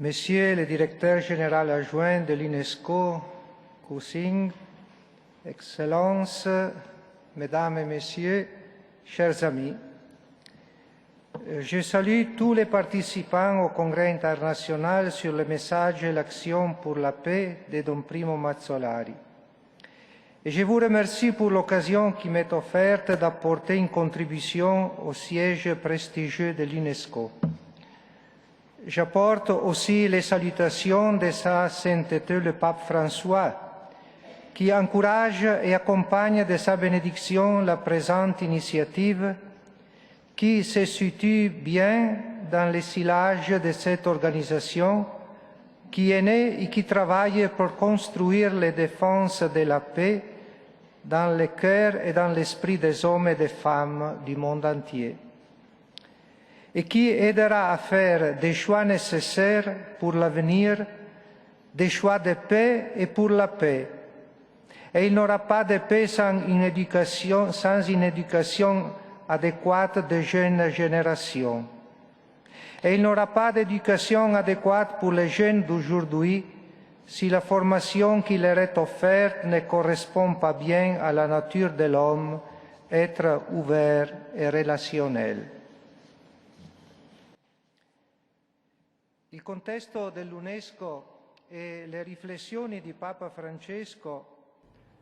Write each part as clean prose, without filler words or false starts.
Monsieur le directeur général adjoint de l'UNESCO, Kusing, Excellences, Mesdames et Messieurs, chers amis, je salue tous les participants au Congrès international sur le message et l'action pour la paix de Don Primo Mazzolari. Et je vous remercie pour l'occasion qui m'est offerte d'apporter une contribution au siège prestigieux de l'UNESCO. J'apporte aussi les salutations de Sa Sainteté le Pape François, qui encourage et accompagne de sa bénédiction la présente initiative qui se situe bien dans le sillage de cette organisation qui est née et qui travaille pour construire les défenses de la paix dans le cœur et dans l'esprit des hommes et des femmes du monde entier, et qui aidera à faire des choix nécessaires pour l'avenir, des choix de paix et pour la paix. Et il n'y aura pas de paix sans une éducation adéquate des jeunes générations. Et il n'y aura pas d'éducation adéquate pour les jeunes d'aujourd'hui si la formation qui leur est offerte ne correspond pas bien à la nature de l'homme, être ouvert et relationnel. Il contesto dell'UNESCO e le riflessioni di Papa Francesco.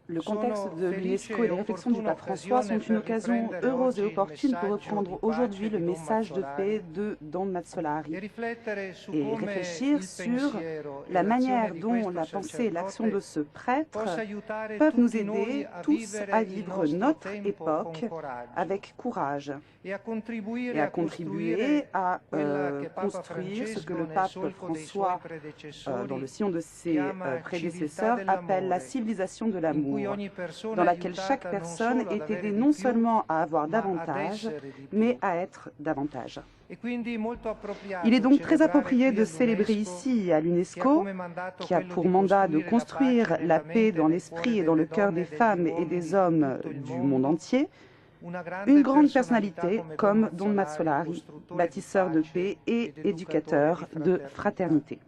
Le contexte de l'UNESCO et les réflexions du pape François sont une occasion heureuse et opportune pour reprendre aujourd'hui le message de paix de Don Mazzolari et réfléchir sur la manière dont la pensée et l'action de ce prêtre peuvent nous aider tous à vivre notre époque avec courage et à contribuer à construire ce que le pape François, dans le sillon de ses prédécesseurs, appelle la civilisation de l'amour, dans laquelle chaque personne est aidée non seulement à avoir davantage, mais à être davantage. Il est donc très approprié de célébrer ici, à l'UNESCO, qui a pour mandat de construire la paix dans l'esprit et dans le cœur des femmes et des hommes du monde entier, une grande personnalité comme Don Mazzolari, bâtisseur de paix et éducateur de fraternité.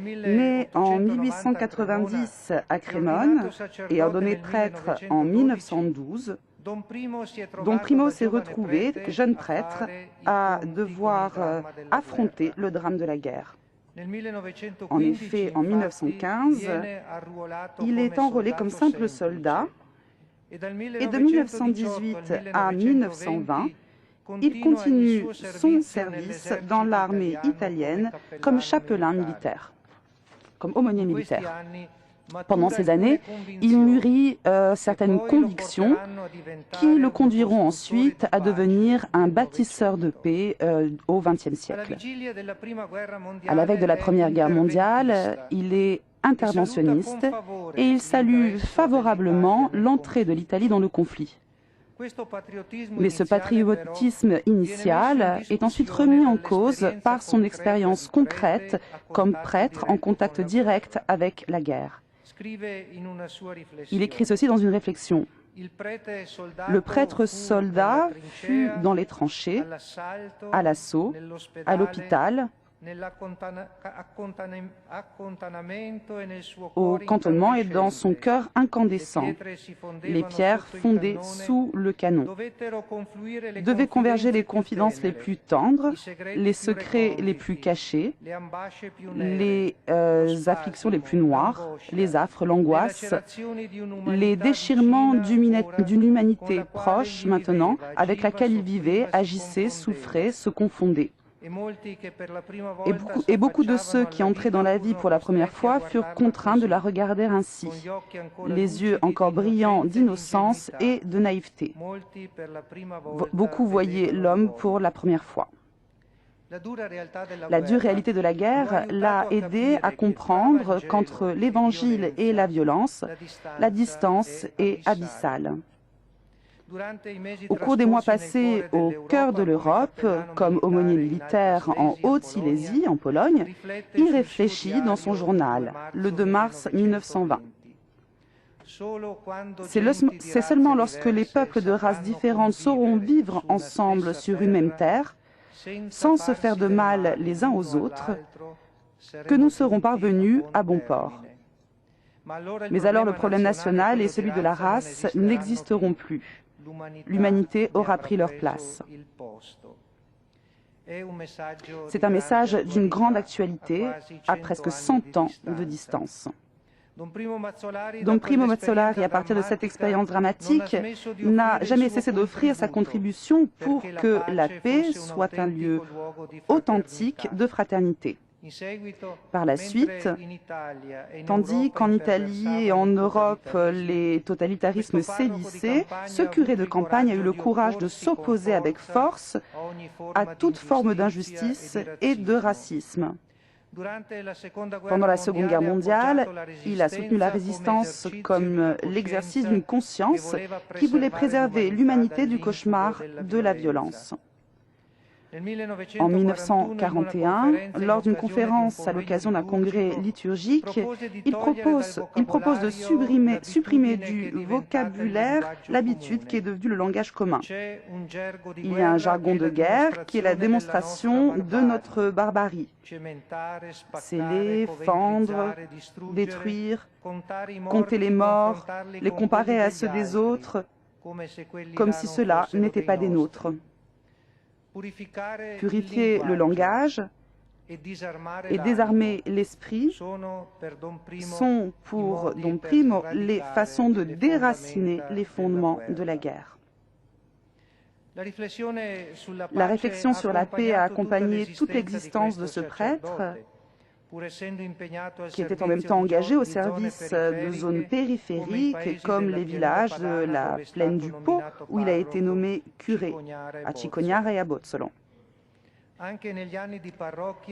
Né en 1890 à Crémone et ordonné prêtre en 1912, Don Primo s'est retrouvé, jeune prêtre, à devoir affronter le drame de la guerre. En effet, en 1915, il est enrôlé comme simple soldat et de 1918 à 1920, il continue son service dans l'armée italienne comme chapelain militaire, comme aumônier militaire. Pendant ces années, il mûrit certaines convictions qui le conduiront ensuite à devenir un bâtisseur de paix au XXe siècle. À la veille de la Première Guerre mondiale, il est interventionniste et il salue favorablement l'entrée de l'Italie dans le conflit. Mais ce patriotisme initial est ensuite remis en cause par son expérience concrète comme prêtre en contact direct avec la guerre. Il écrit ceci dans une réflexion. Le prêtre soldat fut dans les tranchées, à l'assaut, à l'hôpital, au cantonnement et dans son cœur incandescent, les pierres fondées sous le canon. Devaient converger les confidences les plus tendres, les secrets les plus cachés, les afflictions les plus noires, les affres, l'angoisse, les déchirements d'une humanité proche maintenant, avec laquelle il vivait, agissait, souffrait, se confondait. Et beaucoup de ceux qui entraient dans la vie pour la première fois furent contraints de la regarder ainsi, les yeux encore brillants d'innocence et de naïveté. Beaucoup voyaient l'homme pour la première fois. La dure réalité de la guerre l'a aidé à comprendre qu'entre l'Évangile et la violence, la distance est abyssale. Au cours des mois passés au cœur de l'Europe, comme aumônier militaire en Haute-Silésie, en Pologne, il réfléchit dans son journal, le 2 mars 1920. C'est seulement lorsque les peuples de races différentes sauront vivre ensemble sur une même terre sans se faire de mal les uns aux autres, que nous serons parvenus à bon port. Mais alors le problème national et celui de la race n'existeront plus. L'humanité aura pris leur place. C'est un message d'une grande actualité à presque 100 ans de distance. Don Primo Mazzolari, à partir de cette expérience dramatique, n'a jamais cessé d'offrir sa contribution pour que la paix soit un lieu authentique de fraternité. Par la suite, tandis qu'en Italie et en Europe, les totalitarismes sévissaient, ce curé de campagne a eu le courage de s'opposer avec force à toute forme d'injustice et de racisme. Pendant la Seconde Guerre mondiale, il a soutenu la résistance comme l'exercice d'une conscience qui voulait préserver l'humanité du cauchemar de la violence. En 1941, lors d'une conférence à l'occasion d'un congrès liturgique, il propose de supprimer du vocabulaire l'habitude qui est devenue le langage commun. Il y a un jargon de guerre qui est la démonstration de notre barbarie. Sceller, fendre, détruire, compter les morts, les comparer à ceux des autres, comme si ceux-là n'étaient pas des nôtres. Purifier le langage et désarmer l'esprit sont pour Don Primo les façons de déraciner les fondements de la guerre. La réflexion sur la paix a accompagné toute l'existence de ce prêtre, qui était en même temps engagé au service de zones périphériques comme les villages de la plaine du Pô, où il a été nommé curé, à Cicognara et à Bozzolo.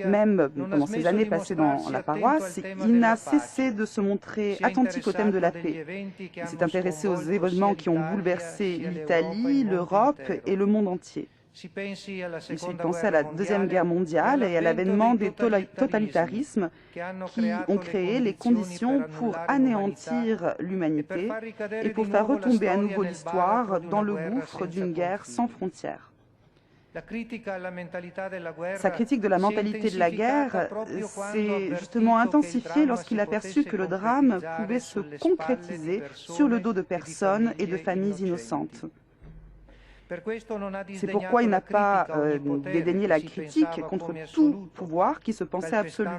Même pendant ces années passées dans la paroisse, il n'a cessé de se montrer attentif au thème de la paix. Il s'est intéressé aux événements qui ont bouleversé l'Italie, l'Europe et le monde entier. Il suffit de penser à la Deuxième Guerre mondiale et à l'avènement des totalitarismes qui ont créé les conditions pour anéantir l'humanité et pour faire retomber à nouveau l'histoire dans le gouffre d'une guerre sans frontières. Sa critique de la mentalité de la guerre s'est justement intensifiée lorsqu'il a perçu que le drame pouvait se concrétiser sur le dos de personnes et de familles innocentes. C'est pourquoi il n'a pas dédaigné la critique contre tout pouvoir qui se pensait absolu,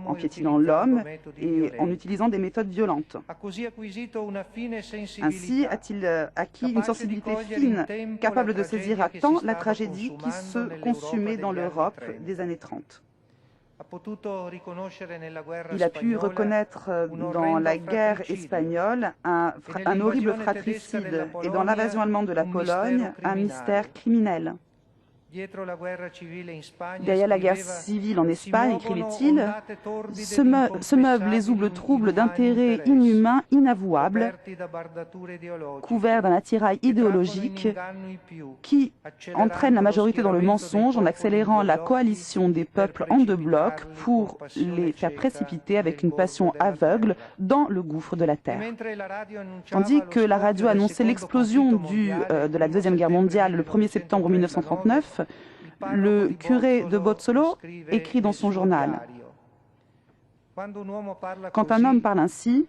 en piétinant l'homme et en utilisant des méthodes violentes. Ainsi a-t-il acquis une sensibilité fine, capable de saisir à temps la tragédie qui se consumait dans l'Europe des années 30. Il a pu reconnaître dans la guerre espagnole un horrible fratricide et dans l'invasion allemande de la Pologne un mystère criminel. Derrière la guerre civile en Espagne, écrivait-il, se meuvent les doubles troubles d'intérêts inhumains inavouables, couverts d'un attirail idéologique qui entraîne la majorité dans le mensonge en accélérant la coalition des peuples en deux blocs pour les faire précipiter avec une passion aveugle dans le gouffre de la terre. Tandis que la radio annonçait l'explosion de la Deuxième Guerre mondiale le 1er septembre 1939, le curé de Bozzolo écrit dans son journal « Quand un homme parle ainsi,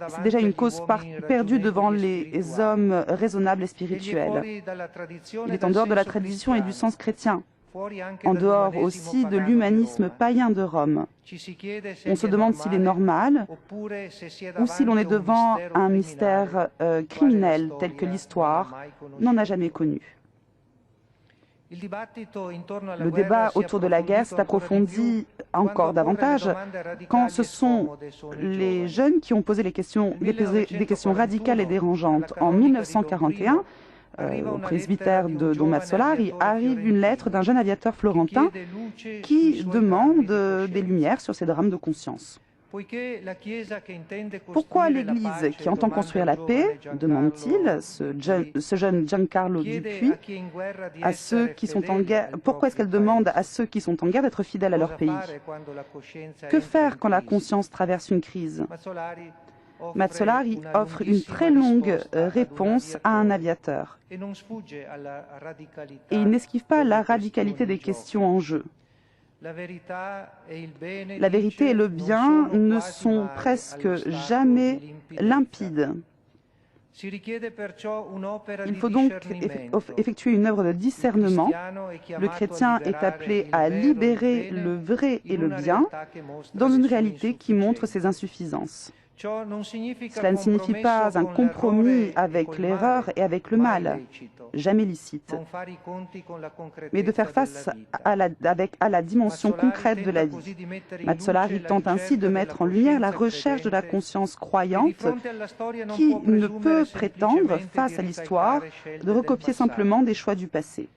c'est déjà une cause perdue devant les hommes raisonnables et spirituels. Il est en dehors de la tradition et du sens chrétien, en dehors aussi de l'humanisme païen de Rome. On se demande s'il est normal ou si l'on est devant un mystère criminel tel que l'histoire n'en a jamais connu. » Le débat autour de la guerre s'est approfondi encore davantage quand ce sont les jeunes qui ont posé des questions radicales et dérangeantes. En 1941, au presbytère de Don Mazzolari, arrive une lettre d'un jeune aviateur florentin qui demande des lumières sur ces drames de conscience. Pourquoi l'Église, qui entend construire la paix, demande-t-il, ce jeune Giancarlo Dupuy, à ceux qui sont en guerre, pourquoi est-ce qu'elle demande à ceux qui sont en guerre d'être fidèles à leur pays? Que faire quand la conscience traverse une crise? Mazzolari offre une très longue réponse à un aviateur. Et il n'esquive pas la radicalité des questions en jeu. La vérité et le bien ne sont presque jamais limpides. Il faut donc effectuer une œuvre de discernement. Le chrétien est appelé à libérer le vrai et le bien dans une réalité qui montre ses insuffisances. Cela ne signifie pas un compromis avec l'erreur et avec le mal, jamais licite, mais de faire face à la dimension concrète de la vie. Mazzolari tente ainsi de mettre en lumière la recherche de la conscience croyante qui ne peut prétendre, face à l'histoire, de recopier simplement des choix du passé.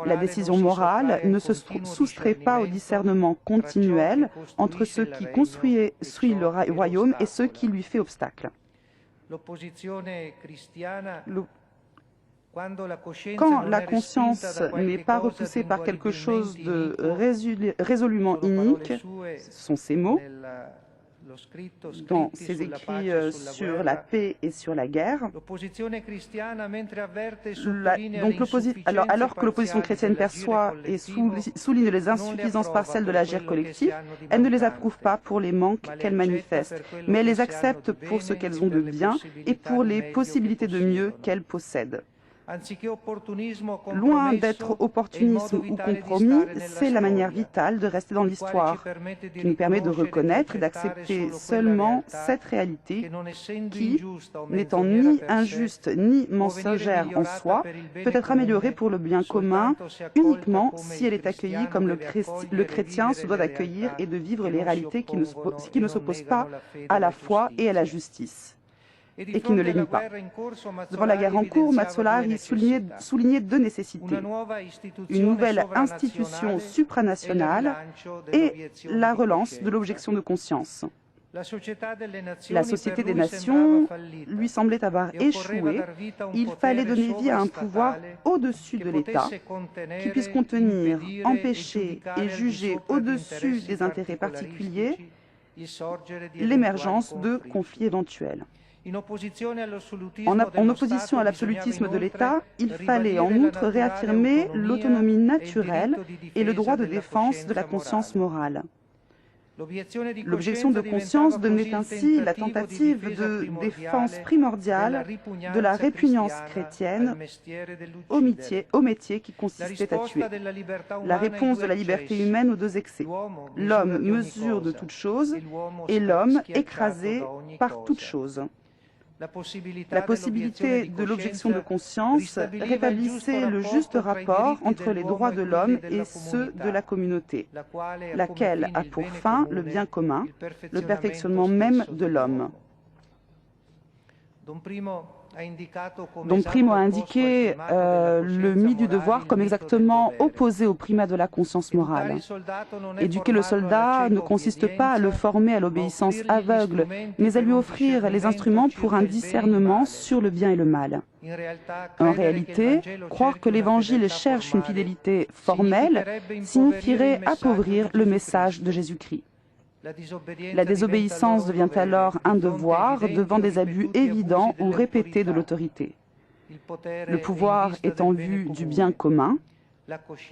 La décision morale ne se soustrait pas au discernement continuel entre ceux qui construisent le royaume et ceux qui lui font obstacle. Quand la conscience n'est pas repoussée par quelque chose de résolument inique, ce sont ces mots, dans ses écrits sur la paix et sur la guerre. Alors que l'opposition chrétienne perçoit et souligne les insuffisances partielles de l'agir collectif, elle ne les approuve pas pour les manques qu'elle manifeste, mais elle les accepte pour ce qu'elles ont de bien et pour les possibilités de mieux qu'elles possèdent. Loin d'être opportunisme ou compromis, c'est la manière vitale de rester dans l'histoire, qui nous permet de reconnaître et d'accepter seulement cette réalité qui, n'étant ni injuste ni mensongère en soi, peut être améliorée pour le bien commun uniquement si elle est accueillie comme le chrétien se doit d'accueillir et de vivre les réalités qui ne s'opposent pas à la foi et à la justice, et qui ne les nie pas. Devant la guerre en cours, Mazzolari soulignait deux nécessités: une nouvelle institution supranationale et la relance de l'objection de conscience. La Société des Nations lui semblait avoir échoué. Il fallait donner vie à un pouvoir au-dessus de l'État, qui puisse contenir, empêcher et juger au-dessus des intérêts particuliers l'émergence de conflits éventuels. En opposition à l'absolutisme de l'État, il fallait en outre réaffirmer l'autonomie naturelle et le droit de défense de la conscience morale. L'objection de conscience devenait ainsi la tentative de défense primordiale de la répugnance chrétienne au métier qui consistait à tuer. La réponse de la liberté humaine aux deux excès. L'homme mesure de toute chose et l'homme écrasé par toute chose. La possibilité de l'objection de conscience rétablissait le juste rapport entre les droits de l'homme et ceux de la communauté, laquelle a pour fin le bien commun, le perfectionnement même de l'homme. Dom Primo a indiqué le mythe du devoir comme exactement opposé au primat de la conscience morale. Éduquer le soldat ne consiste pas à le former à l'obéissance aveugle, mais à lui offrir les instruments pour un discernement sur le bien et le mal. En réalité, croire que l'Évangile cherche une fidélité formelle signifierait appauvrir le message de Jésus-Christ. La désobéissance devient alors un devoir devant des abus évidents ou répétés de l'autorité. Le pouvoir est en vue du bien commun.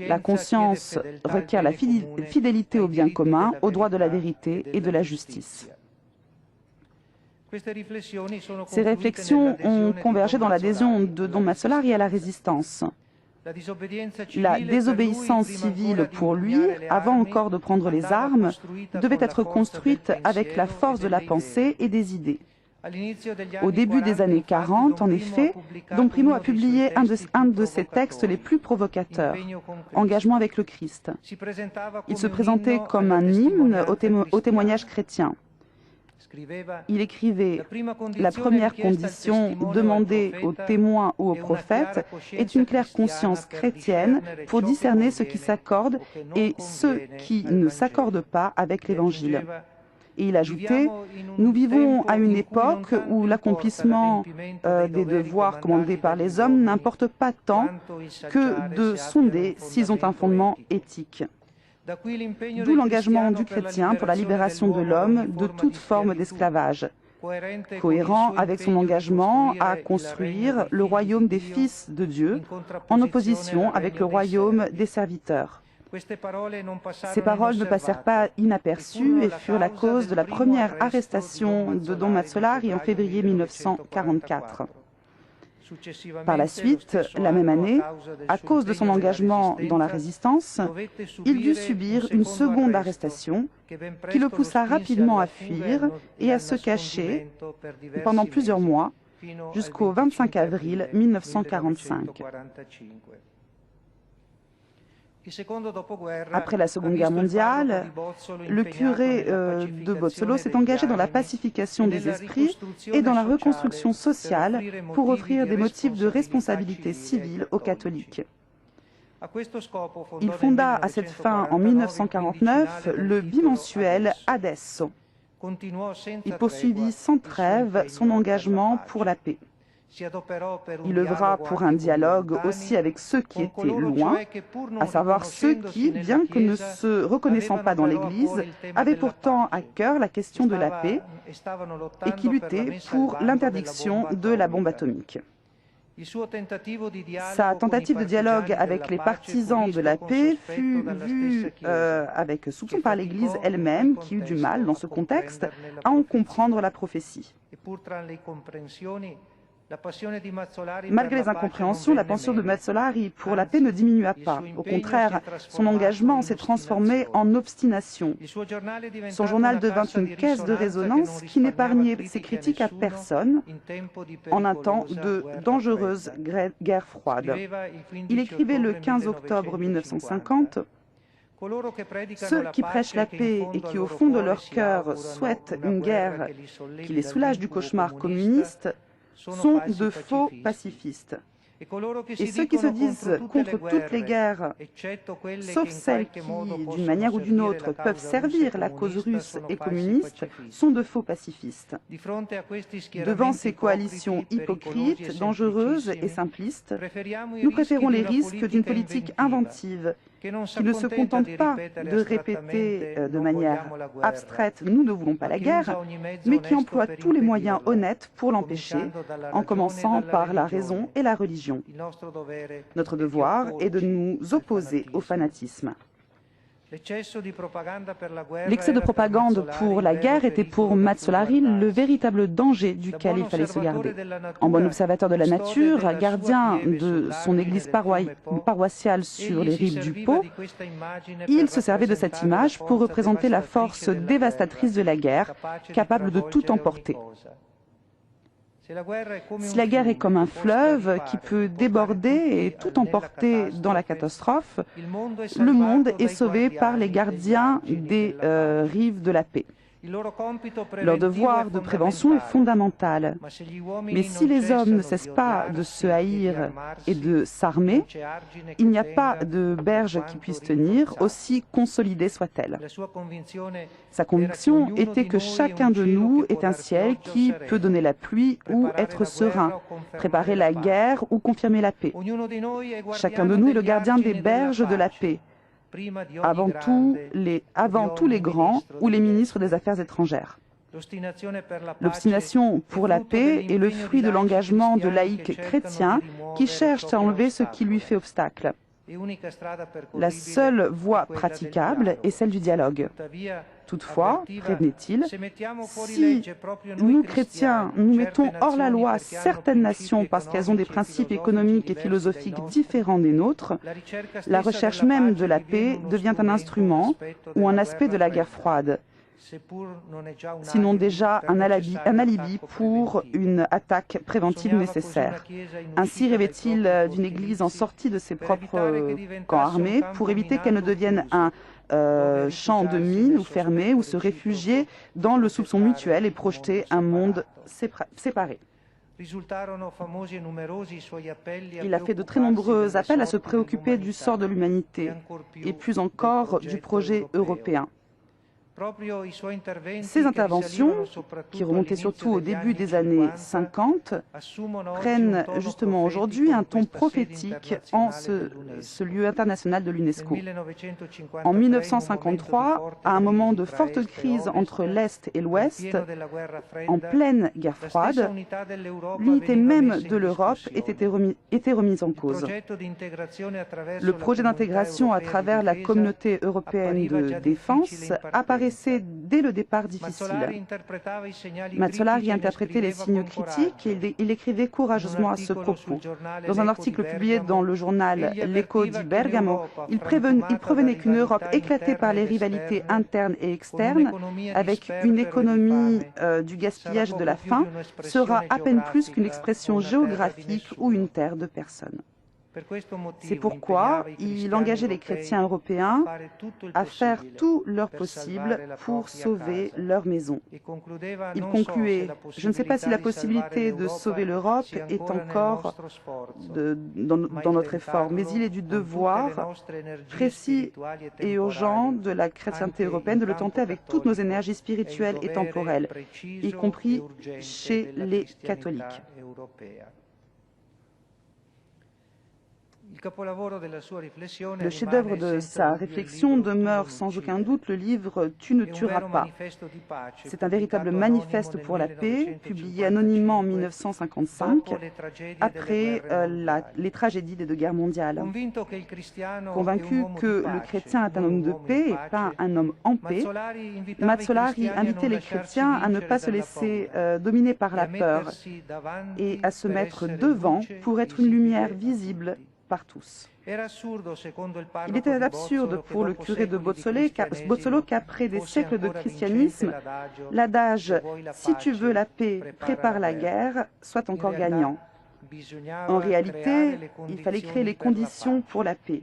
La conscience requiert la fidélité au bien commun, au droit de la vérité et de la justice. Ces réflexions ont convergé dans l'adhésion de Don Mazzolari à la résistance. La désobéissance civile pour lui, avant encore de prendre les armes, devait être construite avec la force de la pensée et des idées. Au début des années 40, en effet, Dom Primo a publié un de ses textes les plus provocateurs, Engagement avec le Christ. Il se présentait comme un hymne au témoignage chrétien. Il écrivait « La première condition demandée aux témoins ou aux prophètes est une claire conscience chrétienne pour discerner ce qui s'accorde et ce qui ne s'accorde pas avec l'Évangile. » Et il ajoutait « Nous vivons à une époque où l'accomplissement des devoirs commandés par les hommes n'importe pas tant que de sonder s'ils ont un fondement éthique. » D'où l'engagement du chrétien pour la libération de l'homme de toute forme d'esclavage. cohérent avec son engagement à construire le royaume des fils de Dieu, en opposition avec le royaume des serviteurs. Ces paroles ne passèrent pas inaperçues et furent la cause de la première arrestation de Don Mazzolari en février 1944. Par la suite, la même année, à cause de son engagement dans la résistance, il dut subir une seconde arrestation qui le poussa rapidement à fuir et à se cacher pendant plusieurs mois jusqu'au 25 avril 1945. Après la Seconde Guerre mondiale, le curé de Bozzolo s'est engagé dans la pacification des esprits et dans la reconstruction sociale pour offrir des motifs de responsabilité civile aux catholiques. Il fonda à cette fin, en 1949, le bimensuel Adesso. Il poursuivit sans trêve son engagement pour la paix. Il œuvra pour un dialogue aussi avec ceux qui étaient loin, à savoir ceux qui, bien que ne se reconnaissant pas dans l'Église, avaient pourtant à cœur la question de la paix et qui luttaient pour l'interdiction de la bombe atomique. Sa tentative de dialogue avec les partisans de la paix fut vue avec soupçon par l'Église elle-même, qui eut du mal, dans ce contexte, à en comprendre la prophétie. Malgré les incompréhensions, la passion de Mazzolari pour la paix ne diminua pas. Au contraire, son engagement s'est transformé en obstination. Son journal devint une caisse de résonance qui n'épargnait ses critiques à personne en un temps de dangereuse guerre froide. Il écrivait le 15 octobre 1950 « Ceux qui prêchent la paix et qui, au fond de leur cœur, souhaitent une guerre qui les soulage du cauchemar communiste sont de faux pacifistes. Et ceux qui se disent contre toutes les guerres, sauf celles qui, d'une manière ou d'une autre, peuvent servir la cause russe et communiste, sont de faux pacifistes. » Devant ces coalitions hypocrites, dangereuses et simplistes, nous préférons les risques d'une politique inventive qui ne se contente pas de répéter de manière abstraite « nous ne voulons pas la guerre », mais qui emploie tous les moyens honnêtes pour l'empêcher, en commençant par la raison et la religion. Notre devoir est de nous opposer au fanatisme. L'excès de propagande pour la guerre était pour Mazzolari le véritable danger duquel il fallait se garder. En bon observateur de la nature, gardien de son église paroissiale sur les rives du Pô, il se servait de cette image pour représenter la force dévastatrice de la guerre, capable de tout emporter. Si la guerre est comme un fleuve qui peut déborder et tout emporter dans la catastrophe, le monde est sauvé par les gardiens des rives de la paix. Leur devoir de prévention est fondamental. Mais si les hommes ne cessent pas de se haïr et de s'armer, il n'y a pas de berge qui puisse tenir, aussi consolidée soit-elle. Sa conviction était que chacun de nous est un ciel qui peut donner la pluie ou être serein, préparer la guerre ou confirmer la paix. Chacun de nous est le gardien des berges de la paix, avant tous les grands ou les ministres des Affaires étrangères. L'obstination pour la paix est le fruit de l'engagement de laïcs chrétiens qui cherchent à enlever ce qui lui fait obstacle. La seule voie praticable est celle du dialogue. Toutefois, prévenait-il, si nous, chrétiens, nous mettons hors la loi certaines nations parce qu'elles ont des principes économiques et philosophiques différents des nôtres, la recherche même de la paix devient un instrument ou un aspect de la guerre froide, sinon déjà un alibi pour une attaque préventive nécessaire. Ainsi rêvait-il d'une Église en sortie de ses propres camps armés pour éviter qu'elle ne devienne un champ de mines ou fermé ou se réfugier dans le soupçon mutuel et projeter un monde séparé. Il a fait de très nombreux appels à se préoccuper du sort de l'humanité et plus encore du projet européen. Ces interventions, qui remontaient surtout au début des années 50, prennent justement aujourd'hui un ton prophétique en ce lieu international de l'UNESCO. En 1953, à un moment de forte crise entre l'Est et l'Ouest, en pleine guerre froide, l'unité même de l'Europe était remise en cause. Le projet d'intégration à travers la communauté européenne de défense apparaissait dès le départ difficile. Mazzolari interprétait les signaux critiques et il écrivait courageusement à ce propos. Dans un article publié dans le journal L'Eco di Bergamo, il prévenait qu'une Europe éclatée par les rivalités internes et externes, avec une économie du gaspillage et de la faim, sera à peine plus qu'une expression géographique ou une terre de personnes. C'est pourquoi il engageait les chrétiens européens à faire tout leur possible pour sauver leur maison. Il concluait « Je ne sais pas si la possibilité de sauver l'Europe est encore dans notre effort, mais il est du devoir précis et urgent de la chrétienté européenne de le tenter avec toutes nos énergies spirituelles et temporelles, y compris chez les catholiques. » Le chef-d'œuvre de sa réflexion demeure sans aucun doute le livre « Tu ne tueras pas ». C'est un véritable manifeste pour la paix, publié anonymement en 1955, après les tragédies des deux guerres mondiales. Convaincu que le chrétien est un homme de paix et pas un homme en paix, Mazzolari invitait les chrétiens à ne pas se laisser dominer par la peur et à se mettre devant pour être une lumière visible par tous. Il était absurde pour le curé de Bozzolo qu'après des siècles de christianisme, l'adage « si tu veux la paix, prépare la guerre » soit encore gagnant. En réalité, il fallait créer les conditions pour la paix.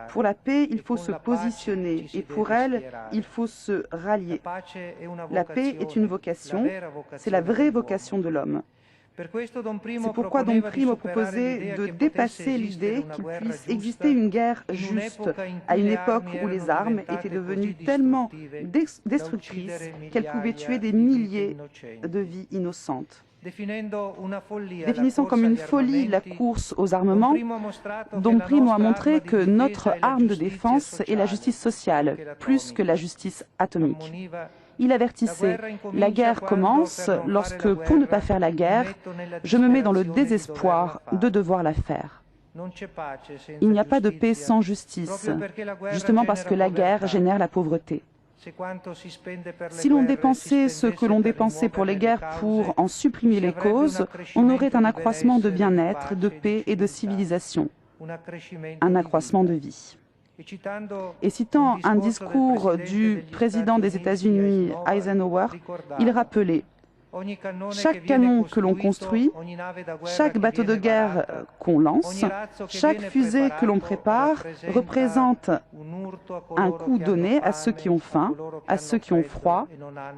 Pour la paix, il faut se positionner et pour elle, il faut se rallier. La paix est une vocation, c'est la vraie vocation de l'homme. C'est pourquoi Don Primo proposait de dépasser l'idée qu'il puisse exister une guerre juste à une époque où les armes étaient devenues tellement destructrices qu'elles pouvaient tuer des milliers de vies innocentes. Définissant comme une folie la course aux armements, Don Primo a montré que notre arme de défense est la justice sociale, plus que la justice atomique. Il avertissait « La guerre commence lorsque, pour ne pas faire la guerre, je me mets dans le désespoir de devoir la faire. » Il n'y a pas de paix sans justice, justement parce que la guerre génère la pauvreté. Si l'on dépensait ce que l'on dépensait pour les guerres pour en supprimer les causes, on aurait un accroissement de bien-être, de paix et de civilisation, un accroissement de vie. Et citant un discours du président des États-Unis, Eisenhower, il rappelait « Chaque canon que l'on construit, chaque bateau de guerre qu'on lance, chaque fusée que l'on prépare représente un coup donné à ceux qui ont faim, à ceux qui ont froid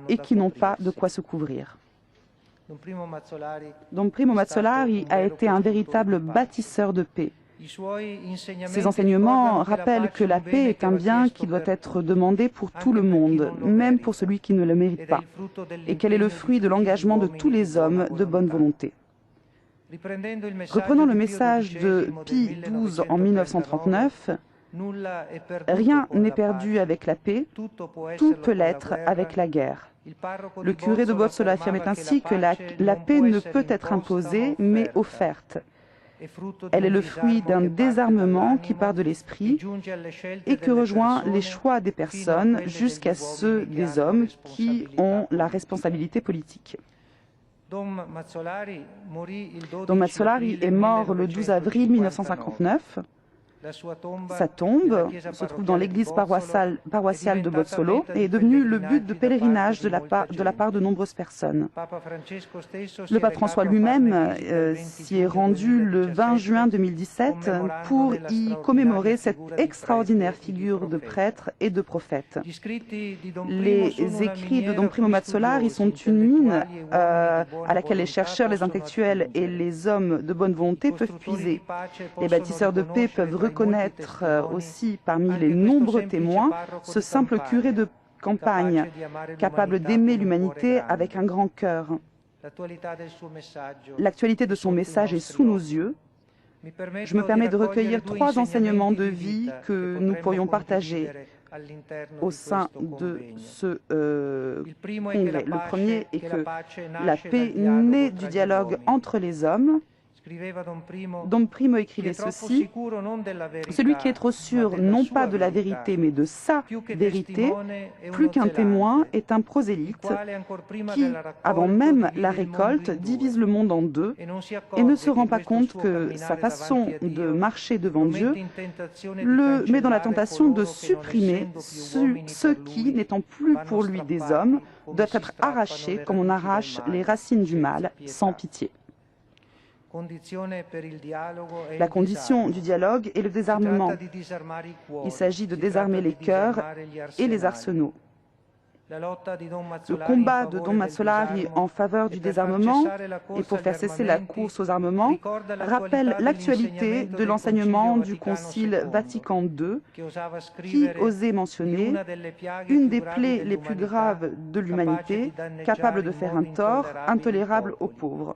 et qui n'ont pas de quoi se couvrir. » Don Primo Mazzolari a été un véritable bâtisseur de paix. Ces enseignements rappellent que la paix est un bien qui doit être demandé pour tout le monde, même pour celui qui ne le mérite pas, et qu'elle est le fruit de l'engagement de tous les hommes de bonne volonté. Reprenant le message de Pie XII en 1939, « Rien n'est perdu avec la paix, tout peut l'être avec la guerre. » Le curé de Bozzolo affirmait ainsi que la paix ne peut être imposée, mais offerte. Elle est le fruit d'un désarmement qui part de l'esprit et que rejoint les choix des personnes jusqu'à ceux des hommes qui ont la responsabilité politique. Don Mazzolari est mort le 12 avril 1959. Sa tombe se trouve dans l'église paroissiale de Bozzolo et est devenue le but de pèlerinage de la part de nombreuses personnes. Le pape François lui-même s'y est rendu le 20 juin 2017 pour y commémorer cette extraordinaire figure de prêtre et de prophète. Les écrits de Don Primo Mazzolari sont une mine à laquelle les chercheurs, les intellectuels et les hommes de bonne volonté peuvent puiser. Les bâtisseurs de paix peuvent reconnaître aussi parmi les nombreux témoins ce simple curé de campagne, capable d'aimer l'humanité avec un grand cœur. L'actualité de son message est sous nos yeux. Je me permets de recueillir 3 enseignements de vie que nous pourrions partager au sein de ce congrès. Le premier est que la paix naît du dialogue entre les hommes. Dom Primo écrivait ceci: celui qui est trop sûr non pas de la vérité mais de sa vérité, plus qu'un témoin, est un prosélyte qui, avant même la récolte, divise le monde en deux et ne se rend pas compte que sa façon de marcher devant Dieu le met dans la tentation de supprimer ceux qui, n'étant plus pour lui des hommes, doivent être arrachés comme on arrache les racines du mal, sans pitié. La condition du dialogue est le désarmement. Il s'agit de désarmer les cœurs et les arsenaux. Le combat de Don Mazzolari en faveur du désarmement et pour faire cesser la course aux armements rappelle l'actualité de l'enseignement du Concile Vatican II qui osait mentionner une des plaies les plus graves de l'humanité, capable de faire un tort intolérable aux pauvres.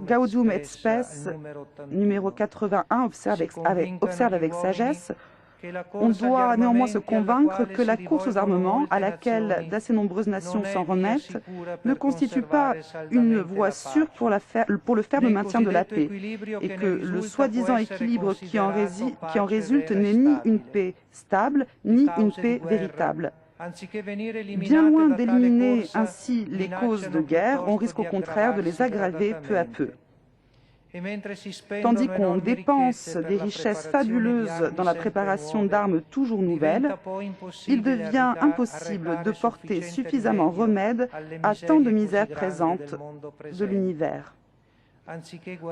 Gaudium et Spes, numéro 81, observe avec sagesse. On doit néanmoins se convaincre que la course aux armements, à laquelle d'assez nombreuses nations s'en remettent, ne constitue pas une voie sûre pour le ferme maintien de la paix, et que le soi-disant équilibre qui en résulte n'est ni une paix stable, ni une paix véritable. Bien loin d'éliminer ainsi les causes de guerre, on risque au contraire de les aggraver peu à peu. Tandis qu'on dépense des richesses fabuleuses dans la préparation d'armes toujours nouvelles, il devient impossible de porter suffisamment remède à tant de misères présentes de l'univers.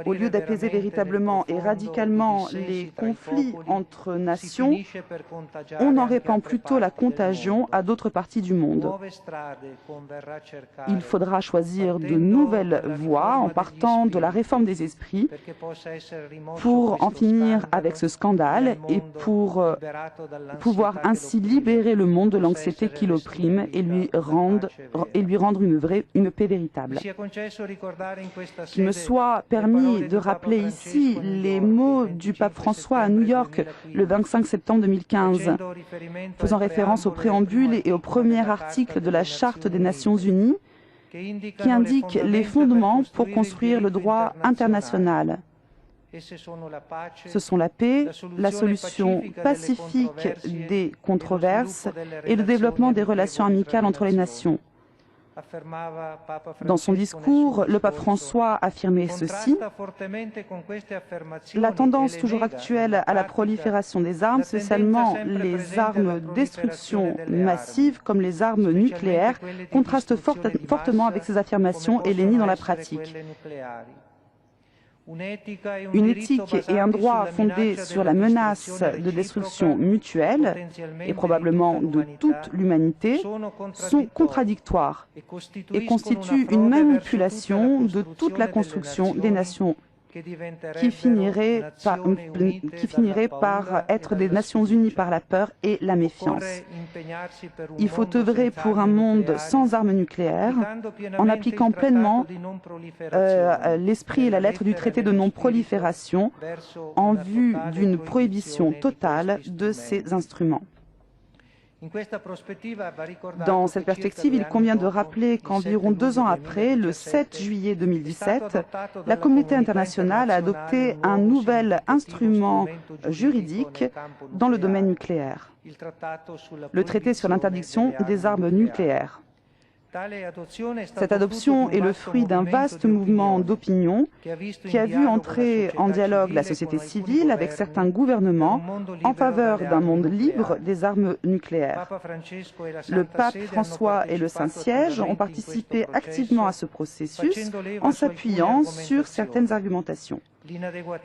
Au lieu d'apaiser véritablement et radicalement les conflits entre nations, on en répand plutôt la contagion à d'autres parties du monde. Il faudra choisir de nouvelles voies en partant de la réforme des esprits pour en finir avec ce scandale et pour pouvoir ainsi libérer le monde de l'anxiété qui l'opprime et lui rendre une paix véritable. Qu'il me soit permis de rappeler ici les mots du pape François à New York le 25 septembre 2015, faisant référence au préambule et au premier article de la Charte des Nations Unies, qui indique les fondements pour construire le droit international. Ce sont la paix, la solution pacifique des controverses et le développement des relations amicales entre les nations. Dans son discours, le pape François affirmait ceci: la tendance toujours actuelle à la prolifération des armes, spécialement les armes de destruction massive comme les armes nucléaires, contraste fortement avec ces affirmations et les nie dans la pratique. Une éthique et un droit fondés sur la menace de destruction mutuelle, et probablement de toute l'humanité, sont contradictoires et constituent une manipulation de toute la construction des nations qui finirait par être des Nations Unies par la peur et la méfiance. Il faut œuvrer pour un monde sans armes nucléaires en appliquant pleinement l'esprit et la lettre du traité de non-prolifération en vue d'une prohibition totale de ces instruments. Dans cette perspective, il convient de rappeler qu'environ 2 ans après, le 7 juillet 2017, la communauté internationale a adopté un nouvel instrument juridique dans le domaine nucléaire, le traité sur l'interdiction des armes nucléaires. Cette adoption est le fruit d'un vaste mouvement d'opinion qui a vu entrer en dialogue la société civile avec certains gouvernements en faveur d'un monde libre des armes nucléaires. Le pape François et le Saint-Siège ont participé activement à ce processus en s'appuyant sur certaines argumentations.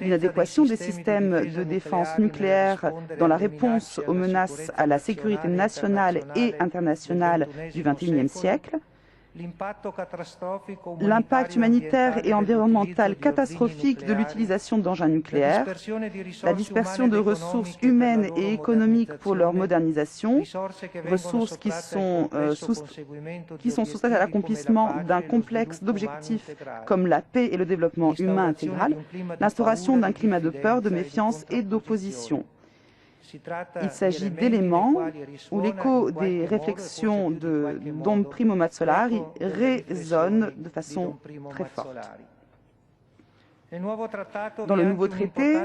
L'inadéquation des systèmes de défense nucléaire dans la réponse aux menaces à la sécurité nationale et internationale du XXIe siècle, l'impact humanitaire et environnemental catastrophique de l'utilisation d'engins nucléaires, la dispersion de ressources humaines et économiques pour leur modernisation, ressources qui sont soustraites à l'accomplissement d'un complexe d'objectifs comme la paix et le développement humain intégral, l'instauration d'un climat de peur, de méfiance et d'opposition. Il s'agit d'éléments où l'écho des réflexions de Dom Primo Mazzolari résonne de façon très forte. Dans le nouveau traité,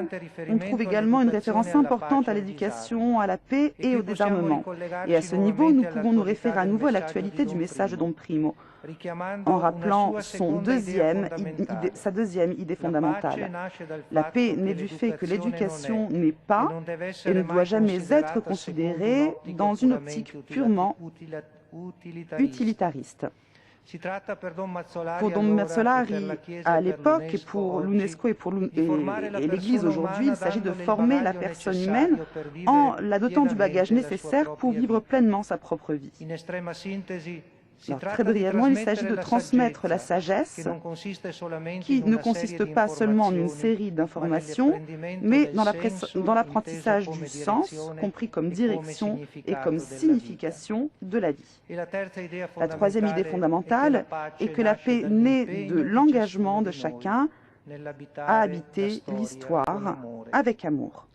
on trouve également une référence importante à l'éducation, à la paix et au désarmement. Et à ce niveau, nous pouvons nous référer à nouveau à l'actualité du message de Dom Primo, en rappelant sa deuxième idée fondamentale. La paix naît du fait que l'éducation n'est pas et ne doit jamais être considérée dans une optique purement utilitariste. Pour Dom Mazzolari, à l'époque, et pour l'UNESCO et l'Église aujourd'hui, il s'agit de former la personne humaine en la dotant du bagage nécessaire pour vivre pleinement sa propre vie. Alors, très brièvement, il s'agit de transmettre la sagesse qui ne consiste pas seulement en une série d'informations, mais dans l'apprentissage du sens, compris comme direction et comme signification de la vie. La troisième idée fondamentale est que la paix naît de l'engagement de chacun à habiter l'histoire avec amour.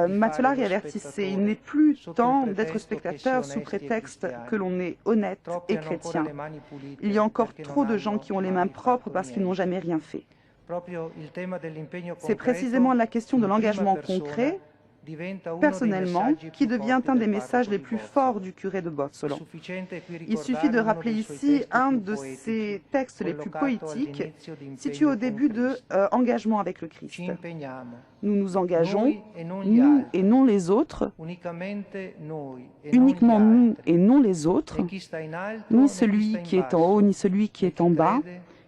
Mazzolari avertissait, il n'est plus temps d'être spectateur sous prétexte que l'on est honnête et chrétien. Il y a encore trop de gens qui ont les mains propres parce qu'ils n'ont jamais rien fait. C'est précisément la question de l'engagement concret, personnellement, qui devient un des messages les plus forts du curé de Bozzolo. Il suffit de rappeler ici un de ses textes les plus poétiques, situé au début de Engagement avec le Christ. Nous nous engageons, nous et non les autres, uniquement nous et non les autres, ni celui qui est en haut, ni celui qui est en bas,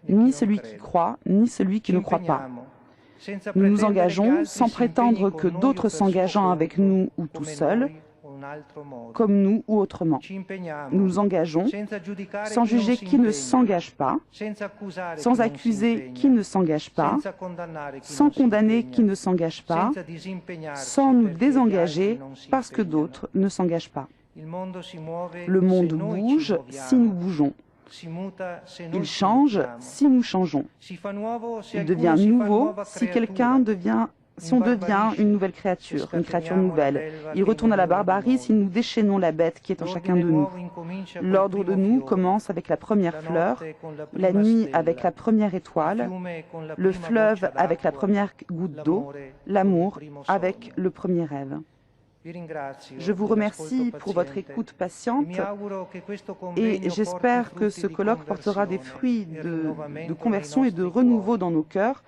ni celui qui croit, ni celui qui ne croit pas. Nous nous engageons sans prétendre que d'autres s'engageant avec nous ou tout seuls, comme nous ou autrement. Nous nous engageons sans juger qui ne s'engage pas, sans accuser qui ne s'engage pas, sans condamner qui ne s'engage pas, sans nous désengager parce que d'autres ne s'engagent pas. Le monde bouge si nous bougeons. Il change si nous changeons. Il devient nouveau si on devient une nouvelle créature, une créature nouvelle. Il retourne à la barbarie si nous déchaînons la bête qui est en chacun de nous. L'ordre de nous commence avec la première fleur, la nuit avec la première étoile, le fleuve avec la première goutte d'eau, l'amour avec le premier rêve. Je vous remercie pour votre écoute patiente et j'espère que ce colloque portera des fruits de conversion et de renouveau dans nos cœurs,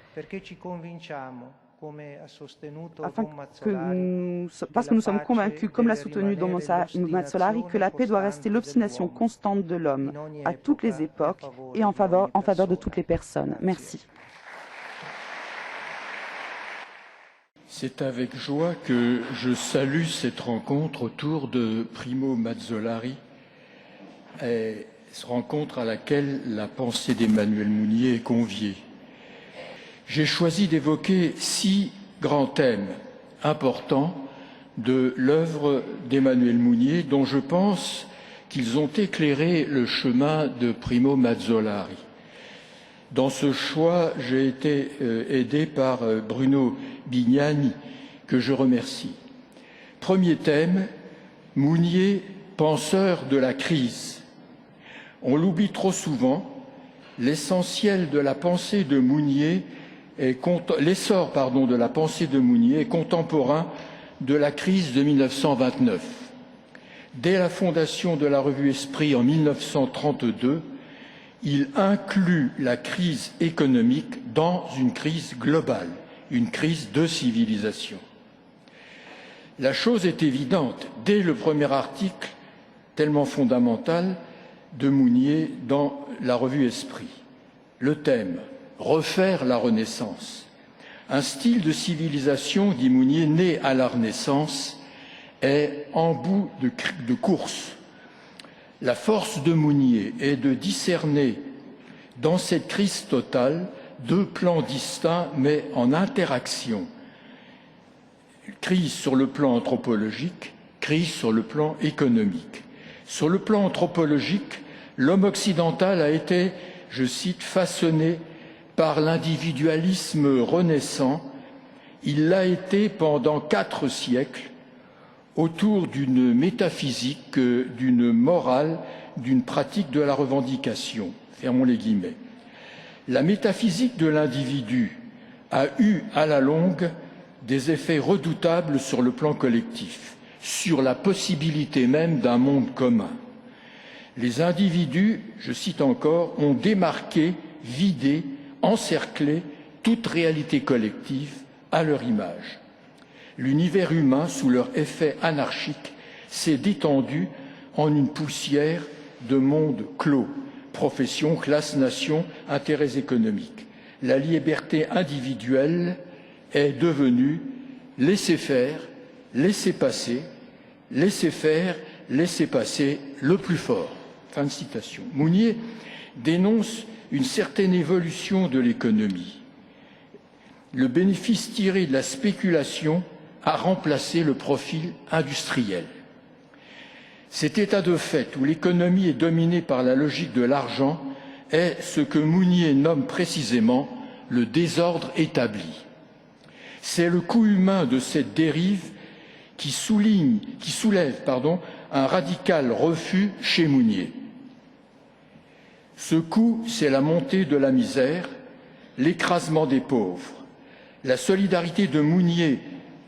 parce que nous sommes convaincus, comme l'a soutenu Dom Mazzolari, que la paix doit rester l'obstination constante de l'homme à toutes les époques et en faveur de toutes les personnes. Merci. C'est avec joie que je salue cette rencontre autour de Primo Mazzolari, rencontre à laquelle la pensée d'Emmanuel Mounier est conviée. J'ai choisi d'évoquer 6 grands thèmes importants de l'œuvre d'Emmanuel Mounier, dont je pense qu'ils ont éclairé le chemin de Primo Mazzolari. Dans ce choix, j'ai été aidé par Bruno Bignani, que je remercie. Premier thème, Mounier, penseur de la crise. On l'oublie trop souvent, l'essentiel de la pensée de Mounier l'essor de la pensée de Mounier est contemporain de la crise de 1929. Dès la fondation de la revue Esprit en 1932, il inclut la crise économique dans une crise globale, une crise de civilisation. La chose est évidente dès le premier article, tellement fondamental, de Mounier dans la revue Esprit. Le thème « Refaire la Renaissance ». Un style de civilisation, dit Mounier, né à la Renaissance, est en bout de course. La force de Mounier est de discerner dans cette crise totale deux plans distincts mais en interaction. Crise sur le plan anthropologique, crise sur le plan économique. Sur le plan anthropologique, l'homme occidental a été, je cite, façonné par l'individualisme renaissant. Il l'a été pendant 4 siècles autour d'une métaphysique, d'une morale, d'une pratique de la revendication. Fermons les guillemets. La métaphysique de l'individu a eu à la longue des effets redoutables sur le plan collectif, sur la possibilité même d'un monde commun. Les individus, je cite encore, ont démarqué, vidé, encerclé toute réalité collective à leur image. L'univers humain, sous leur effet anarchique, s'est détendu en une poussière de monde clos, profession, classe, nation, intérêts économiques. La liberté individuelle est devenue laisser faire, laisser passer, laisser faire, laisser passer le plus fort. Fin de citation. Mounier dénonce une certaine évolution de l'économie. Le bénéfice tiré de la spéculation a remplacé le profil industriel. Cet état de fait où l'économie est dominée par la logique de l'argent est ce que Mounier nomme précisément le désordre établi. C'est le coût humain de cette dérive qui soulève un radical refus chez Mounier. Ce coût, c'est la montée de la misère, l'écrasement des pauvres. La solidarité de Mounier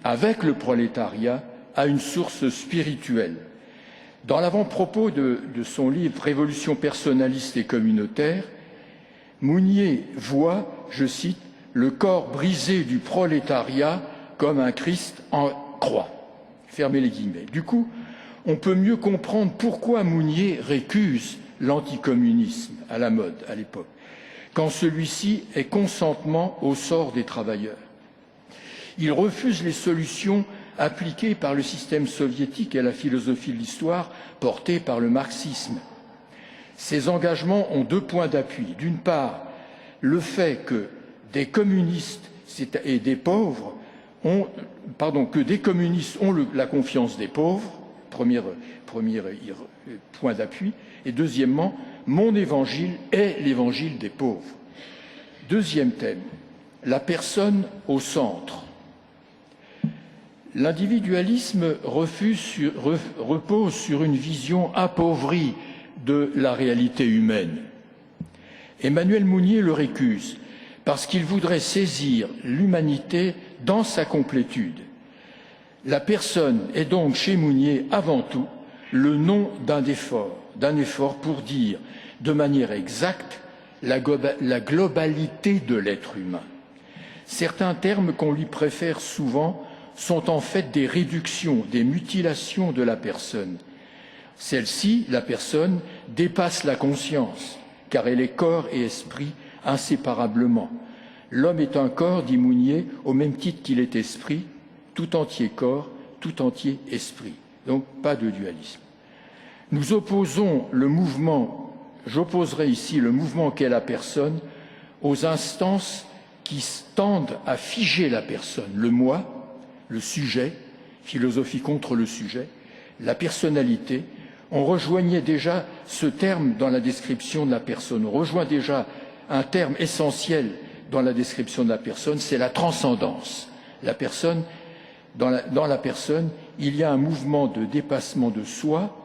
avec le prolétariat a une source spirituelle. Dans l'avant-propos de son livre « Révolution personnaliste et communautaire », Mounier voit, je cite, « le corps brisé du prolétariat comme un Christ en croix ». Fermez les guillemets. Du coup, on peut mieux comprendre pourquoi Mounier récuse l'anticommunisme à la mode à l'époque, quand celui-ci est consentement au sort des travailleurs. Il refuse les solutions appliquées par le système soviétique et la philosophie de l'histoire portée par le marxisme. Ces engagements ont 2 points d'appui. D'une part, le fait que des communistes et des pauvres ont la confiance des pauvres, premier point d'appui, et deuxièmement, mon évangile est l'évangile des pauvres. Deuxième thème, la personne au centre. L'individualisme repose sur une vision appauvrie de la réalité humaine. Emmanuel Mounier le récuse parce qu'il voudrait saisir l'humanité dans sa complétude. La personne est donc chez Mounier avant tout le nom d'un effort pour dire de manière exacte la globalité de l'être humain. Certains termes qu'on lui préfère souvent sont en fait des réductions, des mutilations de la personne. Celle-ci, la personne, dépasse la conscience, car elle est corps et esprit inséparablement. L'homme est un corps, dit Mounier, au même titre qu'il est esprit, tout entier corps, tout entier esprit. Donc pas de dualisme. J'opposerai ici le mouvement qu'est la personne aux instances qui tendent à figer la personne, le moi, le sujet, philosophie contre le sujet, la personnalité. On rejoignait déjà ce terme dans la description de la personne. On rejoint déjà un terme essentiel dans la description de la personne, c'est la transcendance. La personne, dans la personne, il y a un mouvement de dépassement de soi